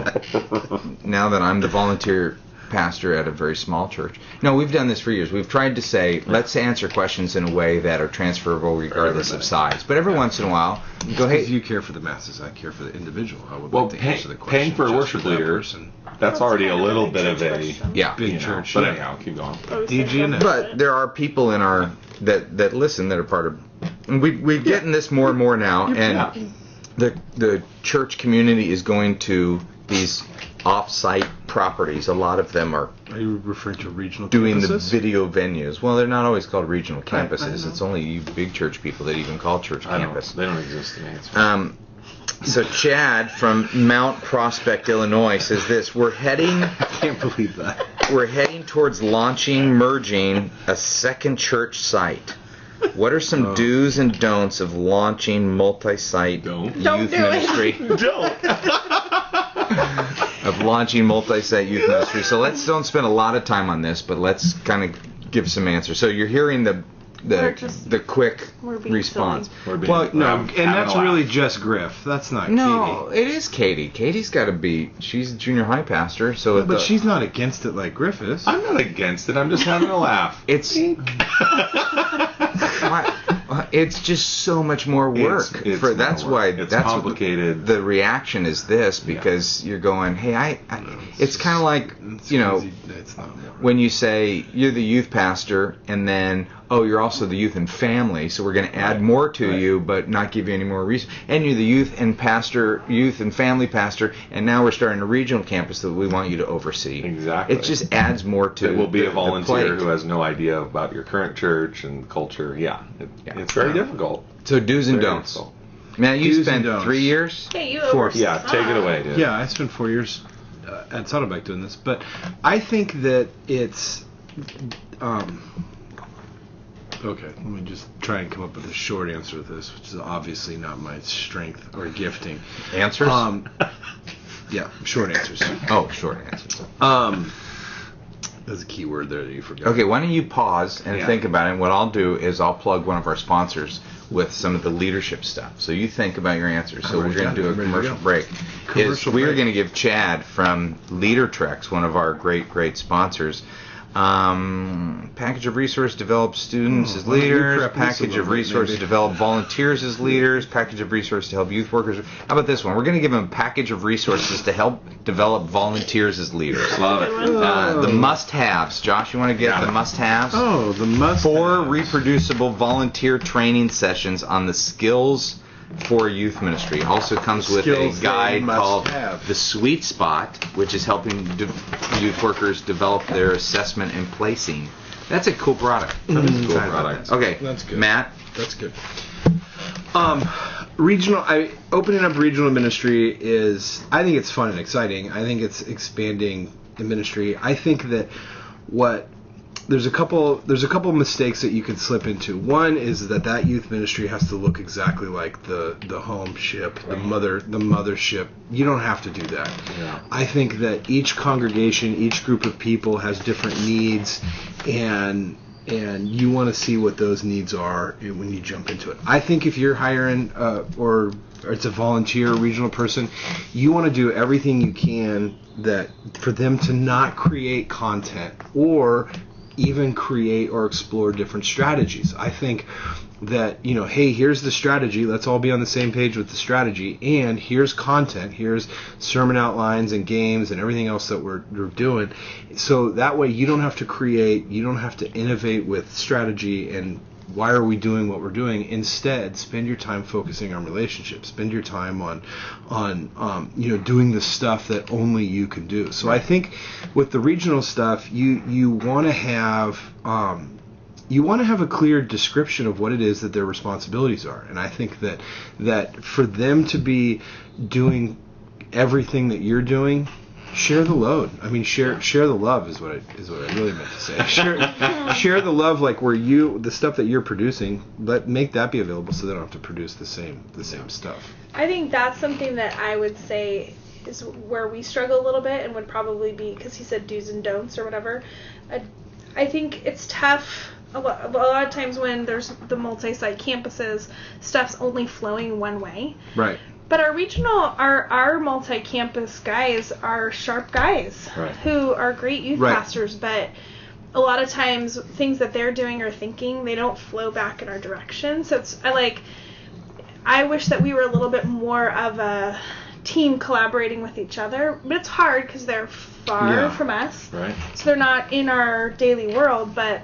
now that I'm the volunteer pastor at a very small church. No, we've done this for years. We've tried to say, let's answer questions in a way that are transferable regardless of size. But every once in a while, you go, Because hey, you care for the masses, I care for the individual. I would Well, like to answer the question. paying for a just worship that leader, person. that's already a kind of little big bit of church a question. yeah. Big you know, church. But yeah. anyhow, keep going. DG&S. But there are people in our that listen that are part of. And we're getting this more and more now, and the church community is going to these off-site properties. A lot of them are Are you referring to regional doing campuses? the video venues. Well, they're not always called regional I campuses. know. It's only you big church people that even call church campus. They don't exist to me. It's fine. So Chad from Mount Prospect, Illinois says this: We're heading Can't believe that. towards merging a second church site. What are some do's and don'ts of launching multi-site Don't youth do it. ministry? Of launching multi-site youth ministry. So don't spend a lot of time on this, but let's kind of give some answers. So you're hearing the quick we're being response. We're being- Well, no, I'm and having that's a laugh. really just Griff. That's not No, Katie. it is Katie. Katie's got to be. She's a junior high pastor, so But she's not against it like Griff is. I'm not against it. I'm just having a laugh. it's it's just so much more work. It's That's more why work. It's that's what complicated. the reaction is this because you're going, hey, it's kind of like It's easy. It's not. when you say you're the youth pastor and then you're also the youth and family, so we're going to add more to you but not give you any more reason, and you're the youth and family pastor, and now we're starting a regional campus that we want you to oversee. Exactly. It just adds more to It will be the a volunteer plate. who has no idea about your current church and culture. Yeah, it's very difficult. So do's and Very don'ts. difficult. Now you Do's and spent don'ts. 3 years. Hey, you Four. oversaw. Yeah, take it away, dude. Yeah, I spent 4 years at Saddleback doing this, but I think that it's. Okay, let me just try and come up with a short answer to this, which is obviously not my strength or gifting. Answers? Yeah, short answers. Short answers. There's a key word there that you forgot. Okay, why don't you pause and Yeah. think about it? And what I'll do is I'll plug one of our sponsors with some of the leadership stuff. So you think about your answers. So we're going to do a I'm ready to commercial go. break. Commercial We are break. going to give Chad from LeaderTrex, one of our great sponsors, Package of resources develop students as why don't you leaders. prep this a Package little of bit, resources maybe? develop volunteers as leaders. Package of resources to help youth workers. How about this one? We're going to give them a package of resources to help develop volunteers as leaders. Love it. The must-haves. Josh, you want to get the must-haves? Oh, the must. 4 reproducible volunteer training sessions on the skills for youth ministry. Also comes with a Skills guide they must called have. The Sweet Spot, which is helping youth workers develop their assessment and placing. That's a cool product. That is a cool Excited about product. that. Okay, That's good. Matt. That's good. Opening up regional ministry is, I think it's fun and exciting. I think it's expanding the ministry. I think that there's a couple mistakes that you could slip into. One is that youth ministry has to look exactly like the home ship, the mothership. You don't have to do that. Yeah. I think that each congregation, each group of people has different needs, and you want to see what those needs are when you jump into it. I think if you're hiring or it's a volunteer regional person, you want to do everything you can for them to not create content or even create or explore different strategies. I think that, hey, here's the strategy, let's all be on the same page with the strategy, and here's content, here's sermon outlines and games and everything else that we're doing. So that way you don't have to create, you don't have to innovate with strategy and why are we doing what we're doing. Instead, spend your time focusing on relationships. Spend your time on doing the stuff that only you can do. So I think with the regional stuff, you want to have a clear description of what it is that their responsibilities are. And I think that for them to be doing everything that you're doing, share the load. I mean, share the love is what I really meant to say. Share the love, like the stuff that you're producing, make that be available so they don't have to produce the same stuff. I think that's something that I would say is where we struggle a little bit, and would probably be, because he said do's and don'ts or whatever. I think it's tough a lot of times when there's the multi-site campuses, stuff's only flowing one way. Right. But our multi-campus guys are sharp guys who are great youth pastors, but a lot of times things that they're doing or thinking, they don't flow back in our direction. So I wish that we were a little bit more of a team collaborating with each other, but it's hard because they're far from us. Right. So they're not in our daily world, but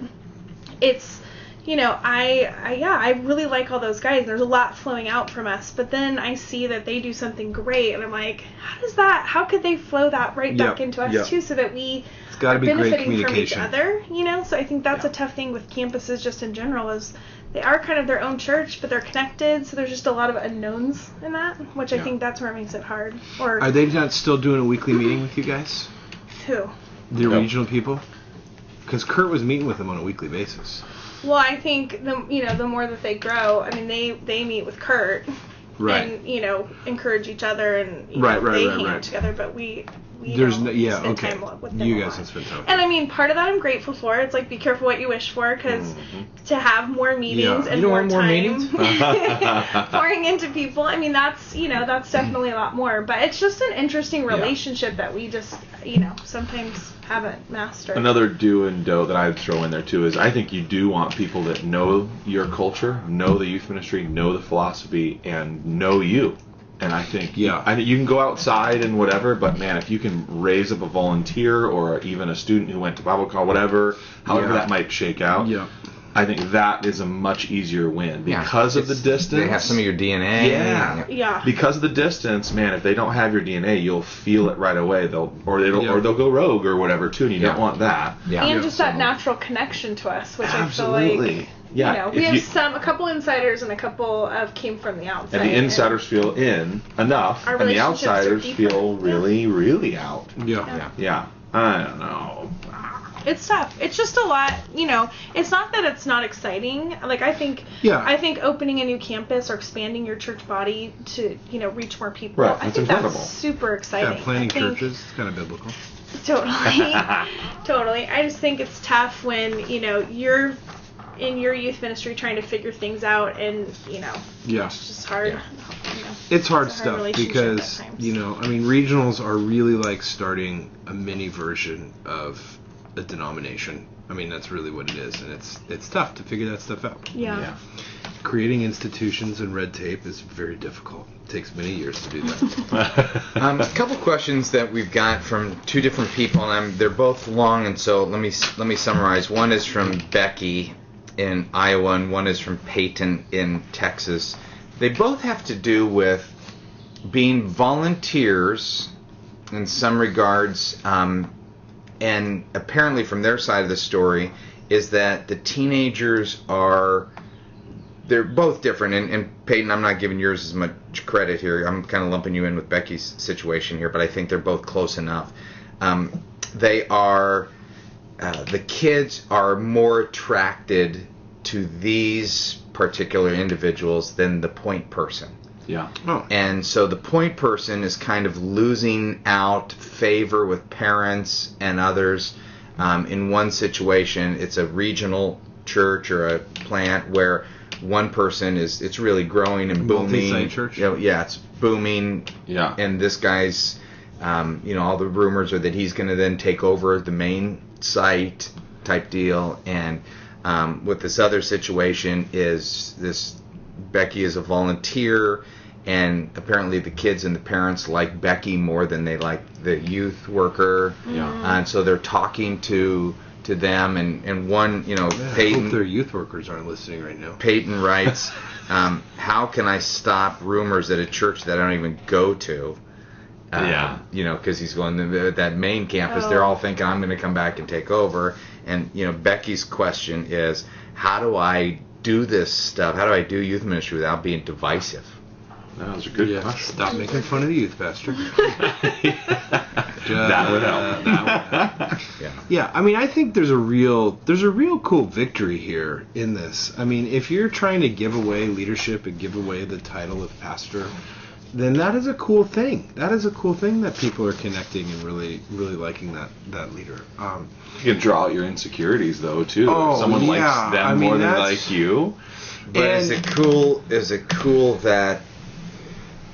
it's, I really like all those guys. There's a lot flowing out from us, but then I see that they do something great, and I'm like, how could they flow that right back into us too, so that we are benefiting from each other, So I think that's a tough thing with campuses just in general, is they are kind of their own church, but they're connected, so there's just a lot of unknowns in that, which I think that's where it makes it hard. Or are they not still doing a weekly meeting with you guys? Who? The regional people? Because Kurt was meeting with them on a weekly basis. Well, I think the more that they grow, I mean, they meet with Kurt, and encourage each other, and they hang out together. But we don't spend time with them. You guys don't spend time. And I mean, part of that I'm grateful for. It's like, be careful what you wish for, because to have more meetings and more time pouring into people. I mean, that's definitely a lot more. But it's just an interesting relationship that we just sometimes haven't mastered. Another do and do that I'd throw in there too is I think you do want people that know your culture, know the youth ministry, know the philosophy, and know you. And I think you can go outside and whatever, but man, if you can raise up a volunteer or even a student who went to Bible college, however that might shake out, I think that is a much easier win because of the distance. They have some of your DNA. Yeah. Because of the distance, man. If they don't have your DNA, you'll feel it right away. They'll go rogue or whatever too, and you don't want that. Yeah. And just that natural connection to us, which I feel like. Yeah. We have a couple insiders and a couple came from the outside. And the insiders feel in enough, and the outsiders feel really, really out. Yeah. I don't know. It's tough. It's just a lot, it's not that it's not exciting. Like, I think opening a new campus or expanding your church body to, reach more people, I think that's super exciting. Yeah, planting churches, it's kind of biblical. Totally. I just think it's tough when, you're in your youth ministry trying to figure things out, and, it's just hard. It's hard stuff because, regionals are really like starting a mini version of a denomination. I mean, that's really what it is, and it's tough to figure that stuff out. Yeah. Creating institutions and red tape is very difficult. It takes many years to do that. A couple questions that we've got from two different people, and they're both long, and so let me summarize. One is from Becky in Iowa, and one is from Peyton in Texas. They both have to do with being volunteers in some regards, and apparently from their side of the story is that the teenagers they're both different, and Peyton, I'm not giving yours as much credit here. I'm kind of lumping you in with Becky's situation here, but I think they're both close enough. They are, the kids are more attracted to these particular individuals than the point person. Yeah. Oh. And so the point person is kind of losing out favor with parents and others. In one situation, it's a regional church or a plant where one person it's really growing and booming. Multi-site church? It's booming. Yeah. And this guy's, all the rumors are that he's going to then take over the main site type deal. And with this other situation is this Becky is a volunteer, and apparently the kids and the parents like Becky more than they like the youth worker. Yeah. And so they're talking to them, and one, I Peyton. hope their youth workers aren't listening right now. Peyton writes, how can I stop rumors at a church that I don't even go to? Because he's going to that main campus. They're all thinking I'm going to come back and take over. And, Becky's question is, how do I do this stuff? How do I do youth ministry without being divisive? That was a good question. Stop making fun of the youth pastor. That would help. Yeah, I mean, I think there's a real cool victory here in this. I mean, if you're trying to give away leadership and give away the title of pastor, then that is a cool thing. That is a cool thing that people are connecting and really, really liking that leader. You can draw out your insecurities though too. Oh, If someone likes them more than that's- like you. But And- is it cool that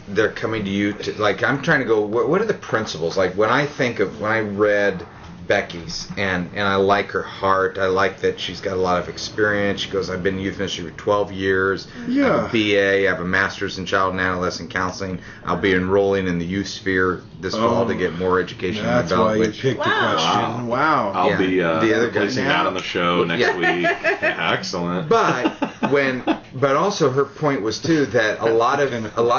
they're coming to you to, like, I'm trying to go, what are the principles? Like, when I read Becky's, and I like her heart, I like that she's got a lot of experience. She goes, I've been in youth ministry for 12 years. I have a BA, I have a master's in child and adolescent counseling. I'll be enrolling in the youth sphere this fall to get more education and That's why you development. picked the question. Wow. I'll be the other guy placing that on the show next week. Excellent. But also her point was too that a lot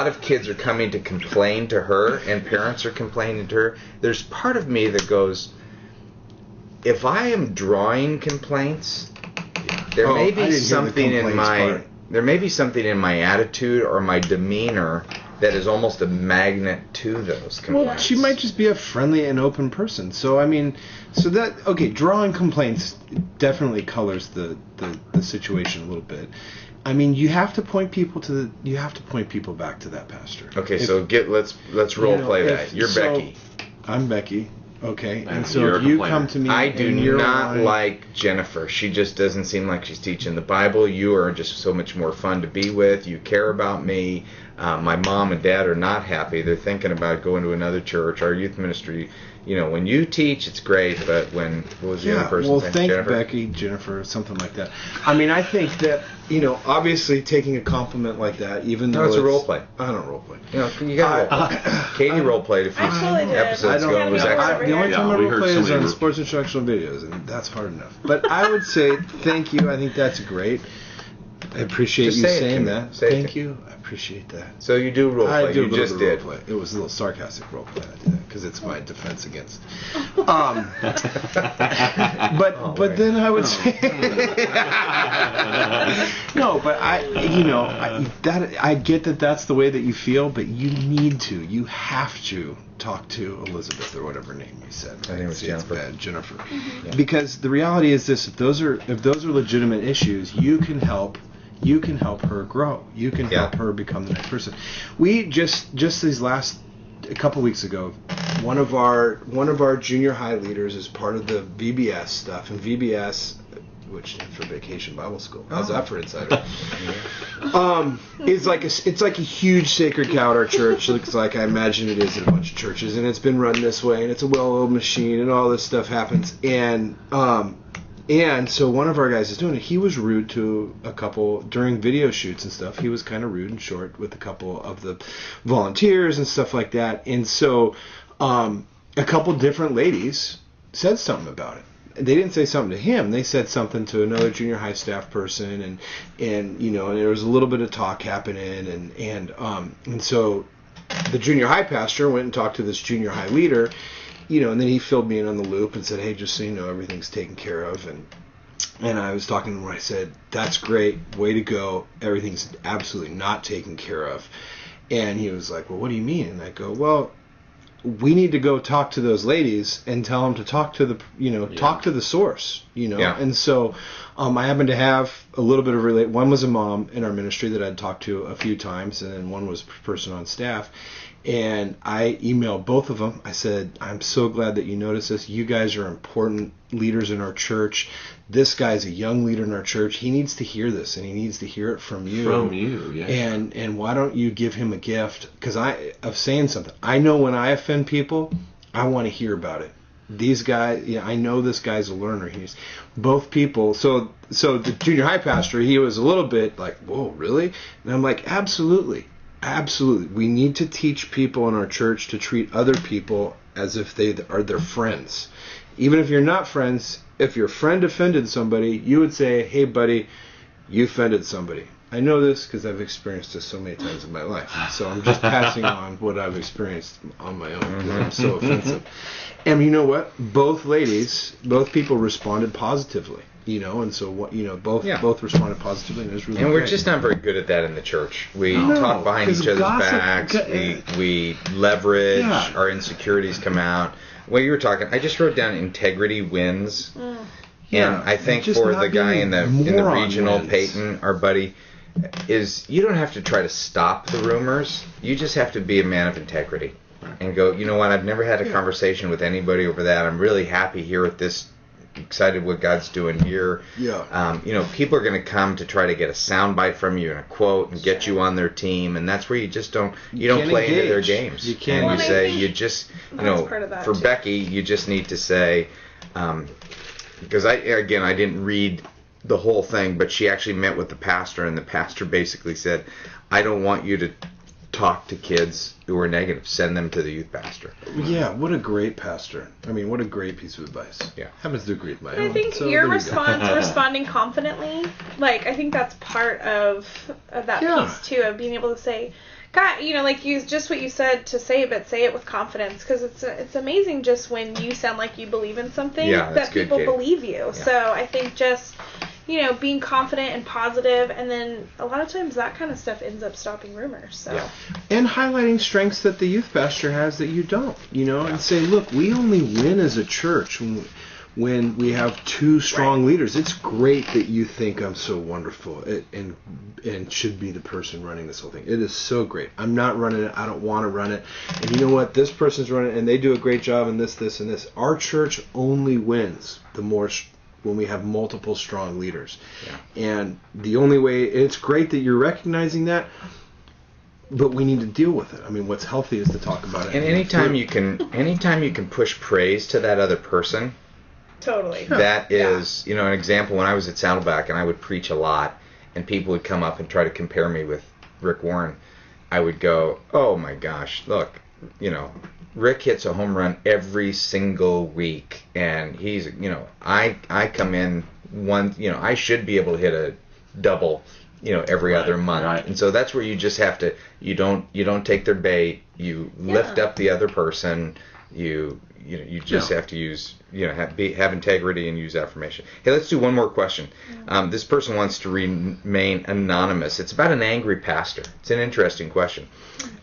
of kids are coming to complain to her, and parents are complaining to her. There's part of me that goes, if I am drawing complaints, there may be something in my attitude or my demeanor that is almost a magnet to those complaints. Well, she might just be a friendly and open person. So I mean, drawing complaints definitely colors the situation a little bit. I mean, you have to point people back to that pastor. Okay, let's role play that. You're Becky. I'm Becky. Okay, and so you're if a you complainer. come to me, I do and you're not lying- like Jennifer. She just doesn't seem like she's teaching the Bible. You are just so much more fun to be with. You care about me. My mom and dad are not happy. They're thinking about going to another church. Our youth ministry, when you teach, it's great, but what was the other person's well, name? thank Jennifer? Becky, Jennifer, something like that. I mean, I think that, obviously taking a compliment like that, even though it's a role play. I don't role play. You got to role play. Katie role played a few I totally did. episodes ago. I It was don't- excellent. The only time I we role heard play is somebody on re- sports instructional videos, and that's hard enough. But I would say thank you. I think that's great. I appreciate Just you say it to saying me. that. Say it Thank to me. you. I appreciate that. So you do role play. I do You a little just bit did. of role play. It was a little sarcastic role play. I did that because it's my defense against. But then I would say no. But I get that that's the way that you feel, but you have to talk to Elizabeth or whatever name you said. I think it was See, Jennifer. It's bad, Jennifer. Yeah. Because the reality is this: if those are legitimate issues, you can help her grow. You can help her become the next person. We just these last a couple weeks ago, one of our junior high leaders is part of the VBS stuff, and VBS, which stands for Vacation Bible School. How's that for insider? It's like a huge sacred cow at our church. Looks like I imagine it is at a bunch of churches, and it's been run this way, and it's a well-oiled machine, and all this stuff happens. And so one of our guys is doing it. He was rude to a couple during video shoots and stuff. He was kind of rude and short with a couple of the volunteers and stuff like that. And so a couple different ladies said something about it. They didn't say something to him. They said something to another junior high staff person, and there was a little bit of talk happening, and so the junior high pastor went and talked to this junior high leader, and then he filled me in on the loop and said, hey, just so you know, everything's taken care of. And I was talking to him, and I said, that's great, way to go. Everything's absolutely not taken care of. And he was like, well, what do you mean? And I go, well, we need to go talk to those ladies and tell them to talk to talk to the source, Yeah. And so I happened to have a little bit of one was a mom in our ministry that I'd talked to a few times, and then one was a person on staff. And I emailed both of them. I said, I'm so glad that you noticed this. You guys are important leaders in our church. This guy's a young leader in our church. He needs to hear this, and he needs to hear it from you. From you, yeah. And why don't you give him a gift? Of saying something. I know when I offend people, I want to hear about it. These guys, I know this guy's a learner. He's both people. So the junior high pastor, he was a little bit like, whoa, really? And I'm like, absolutely. Absolutely. We need to teach people in our church to treat other people as if they are their friends. Even if you're not friends, if your friend offended somebody, you would say, hey, buddy, you offended somebody. I know this because I've experienced this so many times in my life. So I'm just passing on what I've experienced on my own because I'm so offensive. And you know what? Both people responded positively. And so both responded positively, and it was really And we're great. just not very good at that in the church. We talk behind each other's backs. We leverage. Yeah. Our insecurities come out. Well, you were talking. I just wrote down integrity wins. Yeah, And I think just for not the guy being in the moron regional, wins. Peyton, our buddy, is you don't have to try to stop the rumors. You just have to be a man of integrity and go, you know what? I've never had a conversation with anybody over that. I'm really happy here with this. Excited what God's doing here. Yeah. People are going to come to try to get a soundbite from you and a quote and get you on their team, and that's where you just don't can't play into their engage. games. You can't. And Well, you I say think you just that's part of that, for too. Becky, you just need to say because I didn't read the whole thing, but she actually met with the pastor, and the pastor basically said, I don't want you to talk to kids who are negative. Send them to the youth pastor. Yeah, what a great pastor. I mean, what a great piece of advice. Yeah. Happens to agree with my I own. think So your there you go. responding confidently, I think that's part of that Yeah. piece too, of being able to say, God, just what you said to say, but say it with confidence, because it's amazing just when you sound like you believe in something Yeah, that's that good, people Katie. believe you. So I think just being confident and positive, and then a lot of times that kind of stuff ends up stopping rumors. So. Yeah. And highlighting strengths that the youth pastor has that you don't, and say, look, we only win as a church when we have two strong leaders. It's great that you think I'm so wonderful and should be the person running this whole thing. It is so great. I'm not running it. I don't want to run it. And you know what? This person's running it, and they do a great job in this, and this. Our church only wins when we have multiple strong leaders. Yeah. And the only way, it's great that you're recognizing that, but we need to deal with it. I mean, what's healthy is to talk about it. And anytime you can push praise to that other person, Totally. that is, an example. When I was at Saddleback and I would preach a lot, and people would come up and try to compare me with Rick Warren, I would go, oh my gosh, look, Rick hits a home run every single week, and he's, I come in I should be able to hit a double, every other month. Right. And so that's where you just have to, you don't take their bait, you lift up the other person, you just have to use, have integrity and use affirmation. Hey, let's do one more question. This person wants to remain anonymous. It's about an angry pastor. It's an interesting question.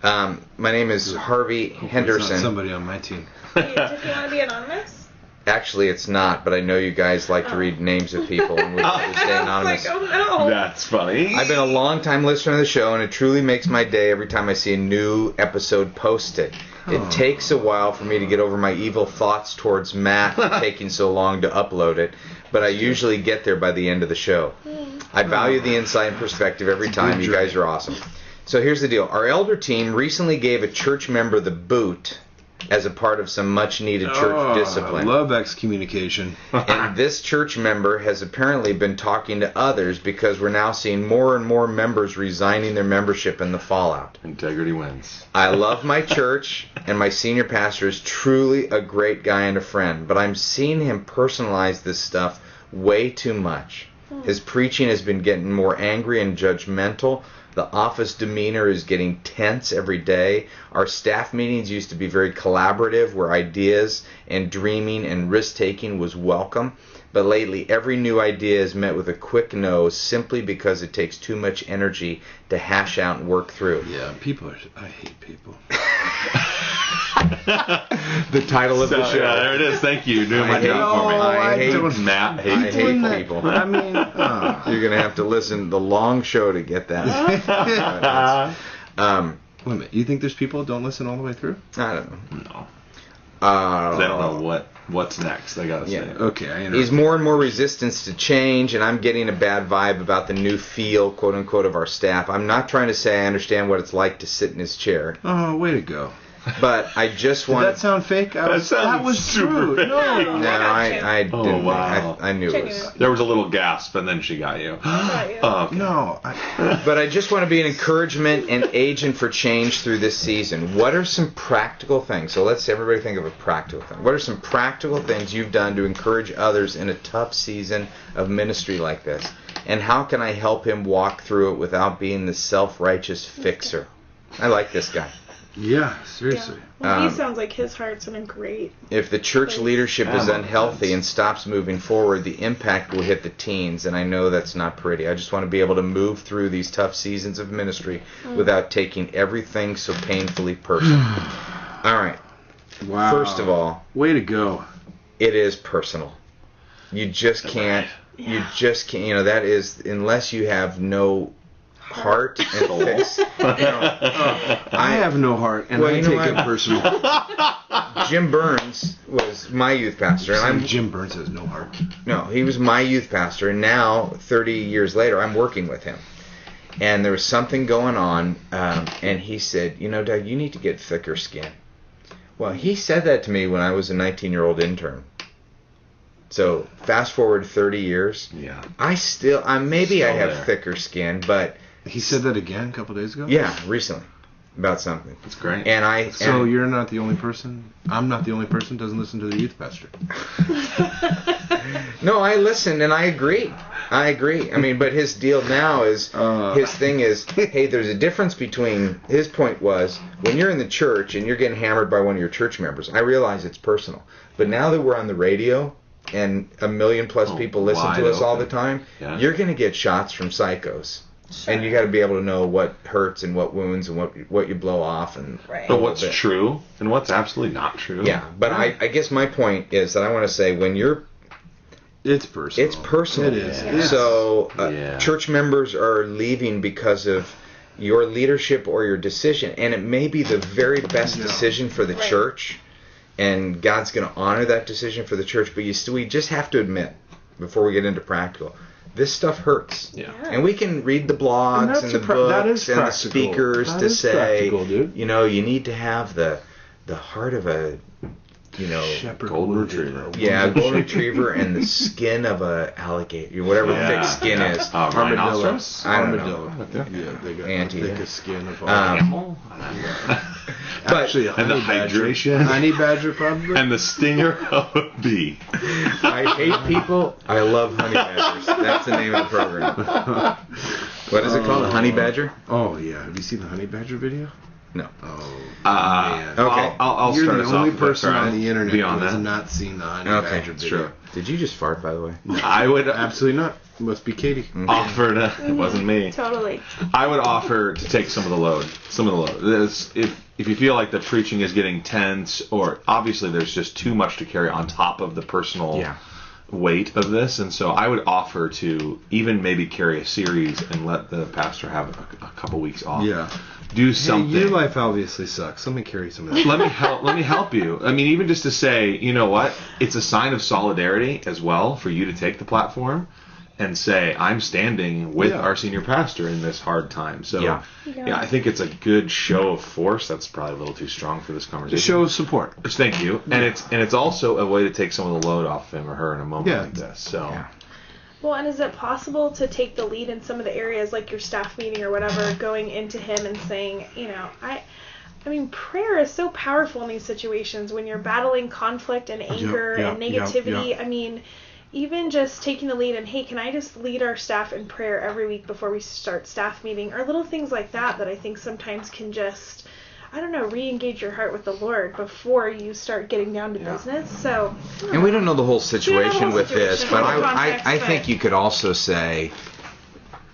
My name is Harvey It's not Henderson. somebody on my team. Do you want to be anonymous? Actually, it's not, but I know you guys like to read names of people and would rather stay anonymous. I was like, oh no. That's funny. I've been a long-time listener of the show, and it truly makes my day every time I see a new episode posted. It takes a while for me to get over my evil thoughts towards Matt taking so long to upload it, but I usually get there by the end of the show. I value the insight and perspective every time. You guys are awesome. So here's the deal. Our elder team recently gave a church member the boot as a part of some much-needed church discipline. I love excommunication. And this church member has apparently been talking to others because we're now seeing more and more members resigning their membership in the fallout. Integrity wins. I love my church, and my senior pastor is truly a great guy and a friend, but I'm seeing him personalize this stuff way too much. His preaching has been getting more angry and judgmental. The office demeanor is getting tense every day. Our staff meetings used to be very collaborative, where ideas and dreaming and risk-taking was welcome. But lately, every new idea is met with a quick no, simply because it takes too much energy to hash out and work through. Yeah, I hate people. The title of the show. Yeah, there it is. Thank you. Doing my I hate- job for me. I hate- Matt I hates hate people. people. I mean, You're going to have to listen to the long show to get that. wait a minute. You think there's people that don't listen all the way through? I don't know. No. They They don't know what's next. They gotta say Yeah. it. Okay, I interrupt. He's more and more resistance to change, and I'm getting a bad vibe about the new feel, quote unquote, of our staff. I'm not trying to say I understand what it's like to sit in his chair, Oh, way to go. but I just Did want. that sound fake? That sounded was super true. fake. No, I Oh, didn't. wow. I knew it was. Genuine. There was a little gasp, and then she got you. Got you. Oh, okay. No. But I just want to be an encouragement and agent for change through this season. What are some practical things? So let's everybody think of a practical thing. What are some practical things you've done to encourage others in a tough season of ministry like this? And how can I help him walk through it without being the self-righteous fixer? I like this guy. Yeah, seriously. Well, he sounds like his heart's in a great. If the church leadership is I'm on unhealthy fence. and stops moving forward, the impact will hit the teens, and I know that's not pretty. I just want to be able to move through these tough seasons of ministry without taking everything so painfully personal. All right. Wow. First of all, way to go. it is personal. You just can't. You just can't. You know, that is, unless you have no heart and fix. I have no heart, and Well, I you know take what? it personal. Jim Burns was my youth pastor, and Jim Burns has no heart. No, he was my youth pastor, and now, 30 years later, I'm working with him. And there was something going on, and he said, you know, Doug, you need to get thicker skin. Well, he said that to me when I was a 19-year-old intern. So, fast forward 30 years, Yeah. I have there. thicker skin, but, He said that again a couple days ago? yeah, recently, about something. That's great. And So you're not the only person? I'm not the only person who doesn't listen to the youth pastor. No, I listen and I agree. I mean, but his deal now is, his thing is, hey, there's a difference between, his point was, when you're in the church and you're getting hammered by one of your church members, I realize it's personal. But now that we're on the radio and 1 million plus people listen wide to us all open. the time, Yeah. you're going to get shots from psychos. And you got to be able to know what hurts and what wounds and what you blow off. And Right. But what's true and what's absolutely not true. Yeah, but I guess my point is that I want to say when you're It's personal. It's personal. It is. Yeah. So Yeah. church members are leaving because of your leadership or your decision, and it may be the very best decision for the Right. church, and God's going to honor that decision for the church. But we just have to admit, before we get into practical, this stuff hurts. Yeah. And we can read the blogs that's and the that books is and the practical. speakers That to is say, practical, dude. you know, you need to have the heart of a, you know, Shepherd Golden wounded retriever. or yeah, a wounded golden retriever and the skin of a alligator, whatever Yeah. thick skin is. Rhinoceros? I don't know. Armadillo. Yeah, they got Anteater. the thickest skin of all. Um, But Actually, a And the honey badger. hydration. Honey badger, probably. And the stinger of a bee. I hate people. I love honey badgers. That's the name of the program. What is it called? A honey badger? Oh yeah, have you seen the honey badger video? No. Oh, Man. Okay. I'll you're start the us only off with person this, all on right? the internet Beyond who has that. not seen the honey Okay, badger it's video. true. Did you just fart, by the way? I would Absolutely not. It must be Katie. offer to. It wasn't me. Totally. I would offer to take some of the load. If you feel like the preaching is getting tense, or obviously there's just too much to carry on top of the personal Yeah. weight of this, and so I would offer to even maybe carry a series and let the pastor have a couple weeks off. Yeah. do something. Hey, your life obviously sucks. Let me carry some of that. Let me help you. I mean, even just to say, you know what? It's a sign of solidarity as well for you to take the platform and say, I'm standing with our senior pastor in this hard time. So, yeah, I think it's a good show of force. That's probably a little too strong for this conversation. A show of support. Thank you. And it's also a way to take some of the load off him or her in a moment like this. So. Yeah. Well, and is it possible to take the lead in some of the areas, like your staff meeting or whatever, going into him and saying, you know, I mean, prayer is so powerful in these situations when you're battling conflict and anger and negativity. I mean, even just taking the lead and, hey, can I just lead our staff in prayer every week before we start staff meeting, or little things like that I think sometimes can just, I don't know, re-engage your heart with the Lord before you start getting down to business. So, and we don't know the whole situation with this, but I think you could also say,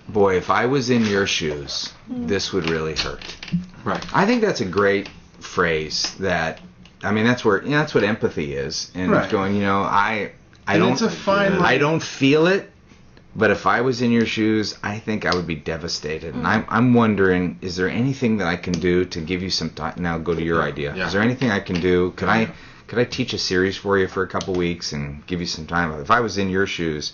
boy, if I was in your shoes, this would really hurt. Right. I think that's a great phrase. That, I mean, that's where that's what empathy is, and it's going, you know, I don't feel it, but if I was in your shoes, I think I would be devastated. And I'm wondering, is there anything that I can do to give you some time? Now go to your idea. Yeah. Is there anything I can do? Could I teach a series for you for a couple weeks and give you some time? If I was in your shoes,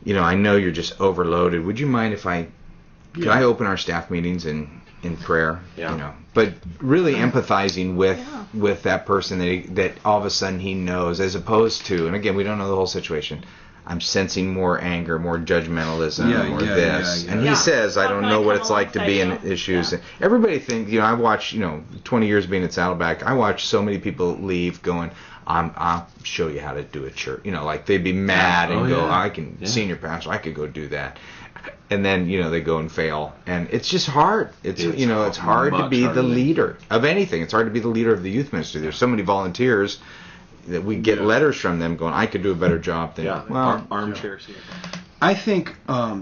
you know, I know you're just overloaded. Would you mind if could I open our staff meetings in prayer? Yeah. You know, but really empathizing with that person that all of a sudden he knows, as opposed to, and again, we don't know the whole situation, I'm sensing more anger, more judgmentalism, more this. And he says, I don't know what it's like to be in issues. And everybody thinks, you know, I watch, 20 years being at Saddleback, I watch so many people leave going, I'll show you how to do a church. You know, like they'd be mad and go, I can, senior pastor, I could go do that. And then, they go and fail. And it's just hard. It's hard to be the leader of anything. It's hard to be the leader of the youth ministry. There's so many volunteers that we get letters from them going, I could do a better job than you. Well, armchair seat. I think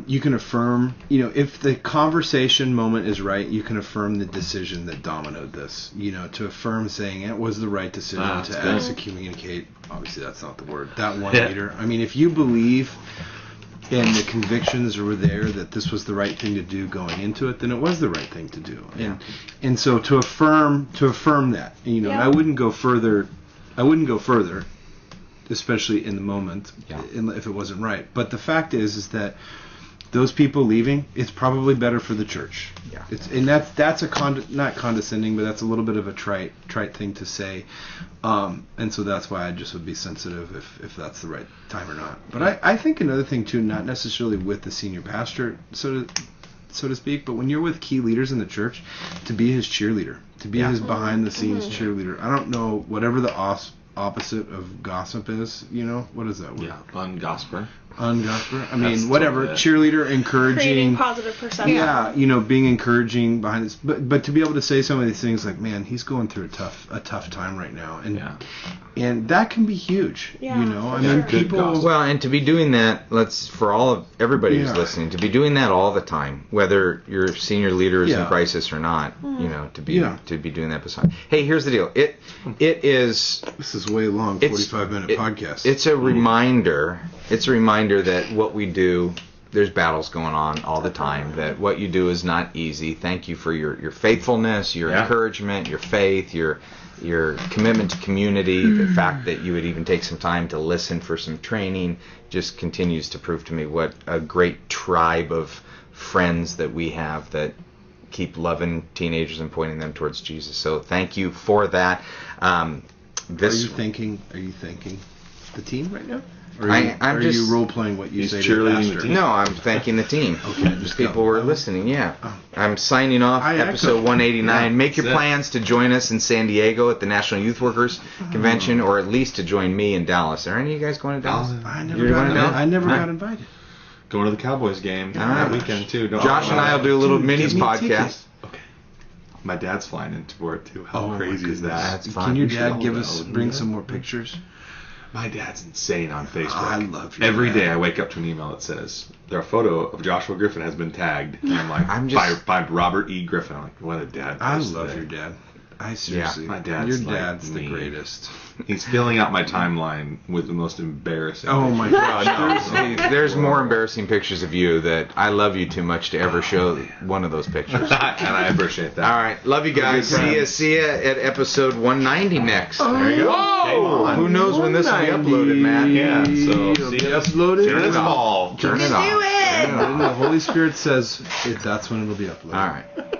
you can affirm, if the conversation moment is right, you can affirm the decision that dominoed this. To affirm saying it was the right decision to actually communicate. Obviously, that's not the word. That one leader. I mean, if you believe and the convictions were there that this was the right thing to do going into it, then it was the right thing to do. And so to affirm that, and I wouldn't go further. Especially in the moment, if it wasn't right. But the fact is that those people leaving, it's probably better for the church. Yeah. That's not condescending, but that's a little bit of a trite thing to say. And so that's why I just would be sensitive if that's the right time or not. But I think another thing too, not necessarily with the senior pastor, so to speak, but when you're with key leaders in the church, to be his cheerleader, to be his behind the scenes cheerleader. I don't know, whatever the opposite of gossip is, what is that word? Yeah, ungosper. I mean, whatever, cheerleader, encouraging, creating positive perception. Yeah, being encouraging behind this, but to be able to say some of these things like, man, he's going through a tough time right now, and that can be huge. I mean, people. Well, and to be doing that, for everybody who's listening, to be doing that all the time, whether your senior leader is in crisis or not, to be doing that beside. Hey, here's the deal. It is. This is way long, 45-minute podcast. It's a reminder. It's a reminder that what we do, there's battles going on all the time, that what you do is not easy. Thank you for your faithfulness, your encouragement, your faith, your commitment to community. The fact that you would even take some time to listen for some training just continues to prove to me what a great tribe of friends that we have that keep loving teenagers and pointing them towards Jesus. So thank you for that. Are you thanking the team right now? Or are you role playing what you say to the pastor? No, I'm thanking the team. Okay, just people were listening. Yeah, I'm signing off. Episode 189. Make your plans to join us in San Diego at the National Youth Workers Convention, or at least to join me in Dallas. Are any of you guys going to Dallas? I never got invited. Going to the Cowboys game that weekend too. Josh and I will do a little minis podcast. Okay. My dad's flying into for it too. How crazy is that? That's fun. Can your dad bring some more pictures? My dad's insane on Facebook. I love your Every dad. day I wake up to an email that says, their photo of Joshua Griffin has been tagged. And I'm like, by Robert E. Griffin. I'm like, what a dad. I love your dad. I seriously, my dad's your like dad's the me. greatest. He's filling out my timeline with the most embarrassing. Oh my pictures. gosh. There's more embarrassing pictures of you that I love you too much to ever show one of those pictures. And I appreciate that. All right, love you guys. See ya at episode 190 next. There you go. Whoa! Okay. Who knows when this will be uploaded, Matt? Yeah, so It'll see be ya. uploaded. Turn it off. Turn it Do off. it! Yeah, and the Holy Spirit says that's when it'll be uploaded. All right.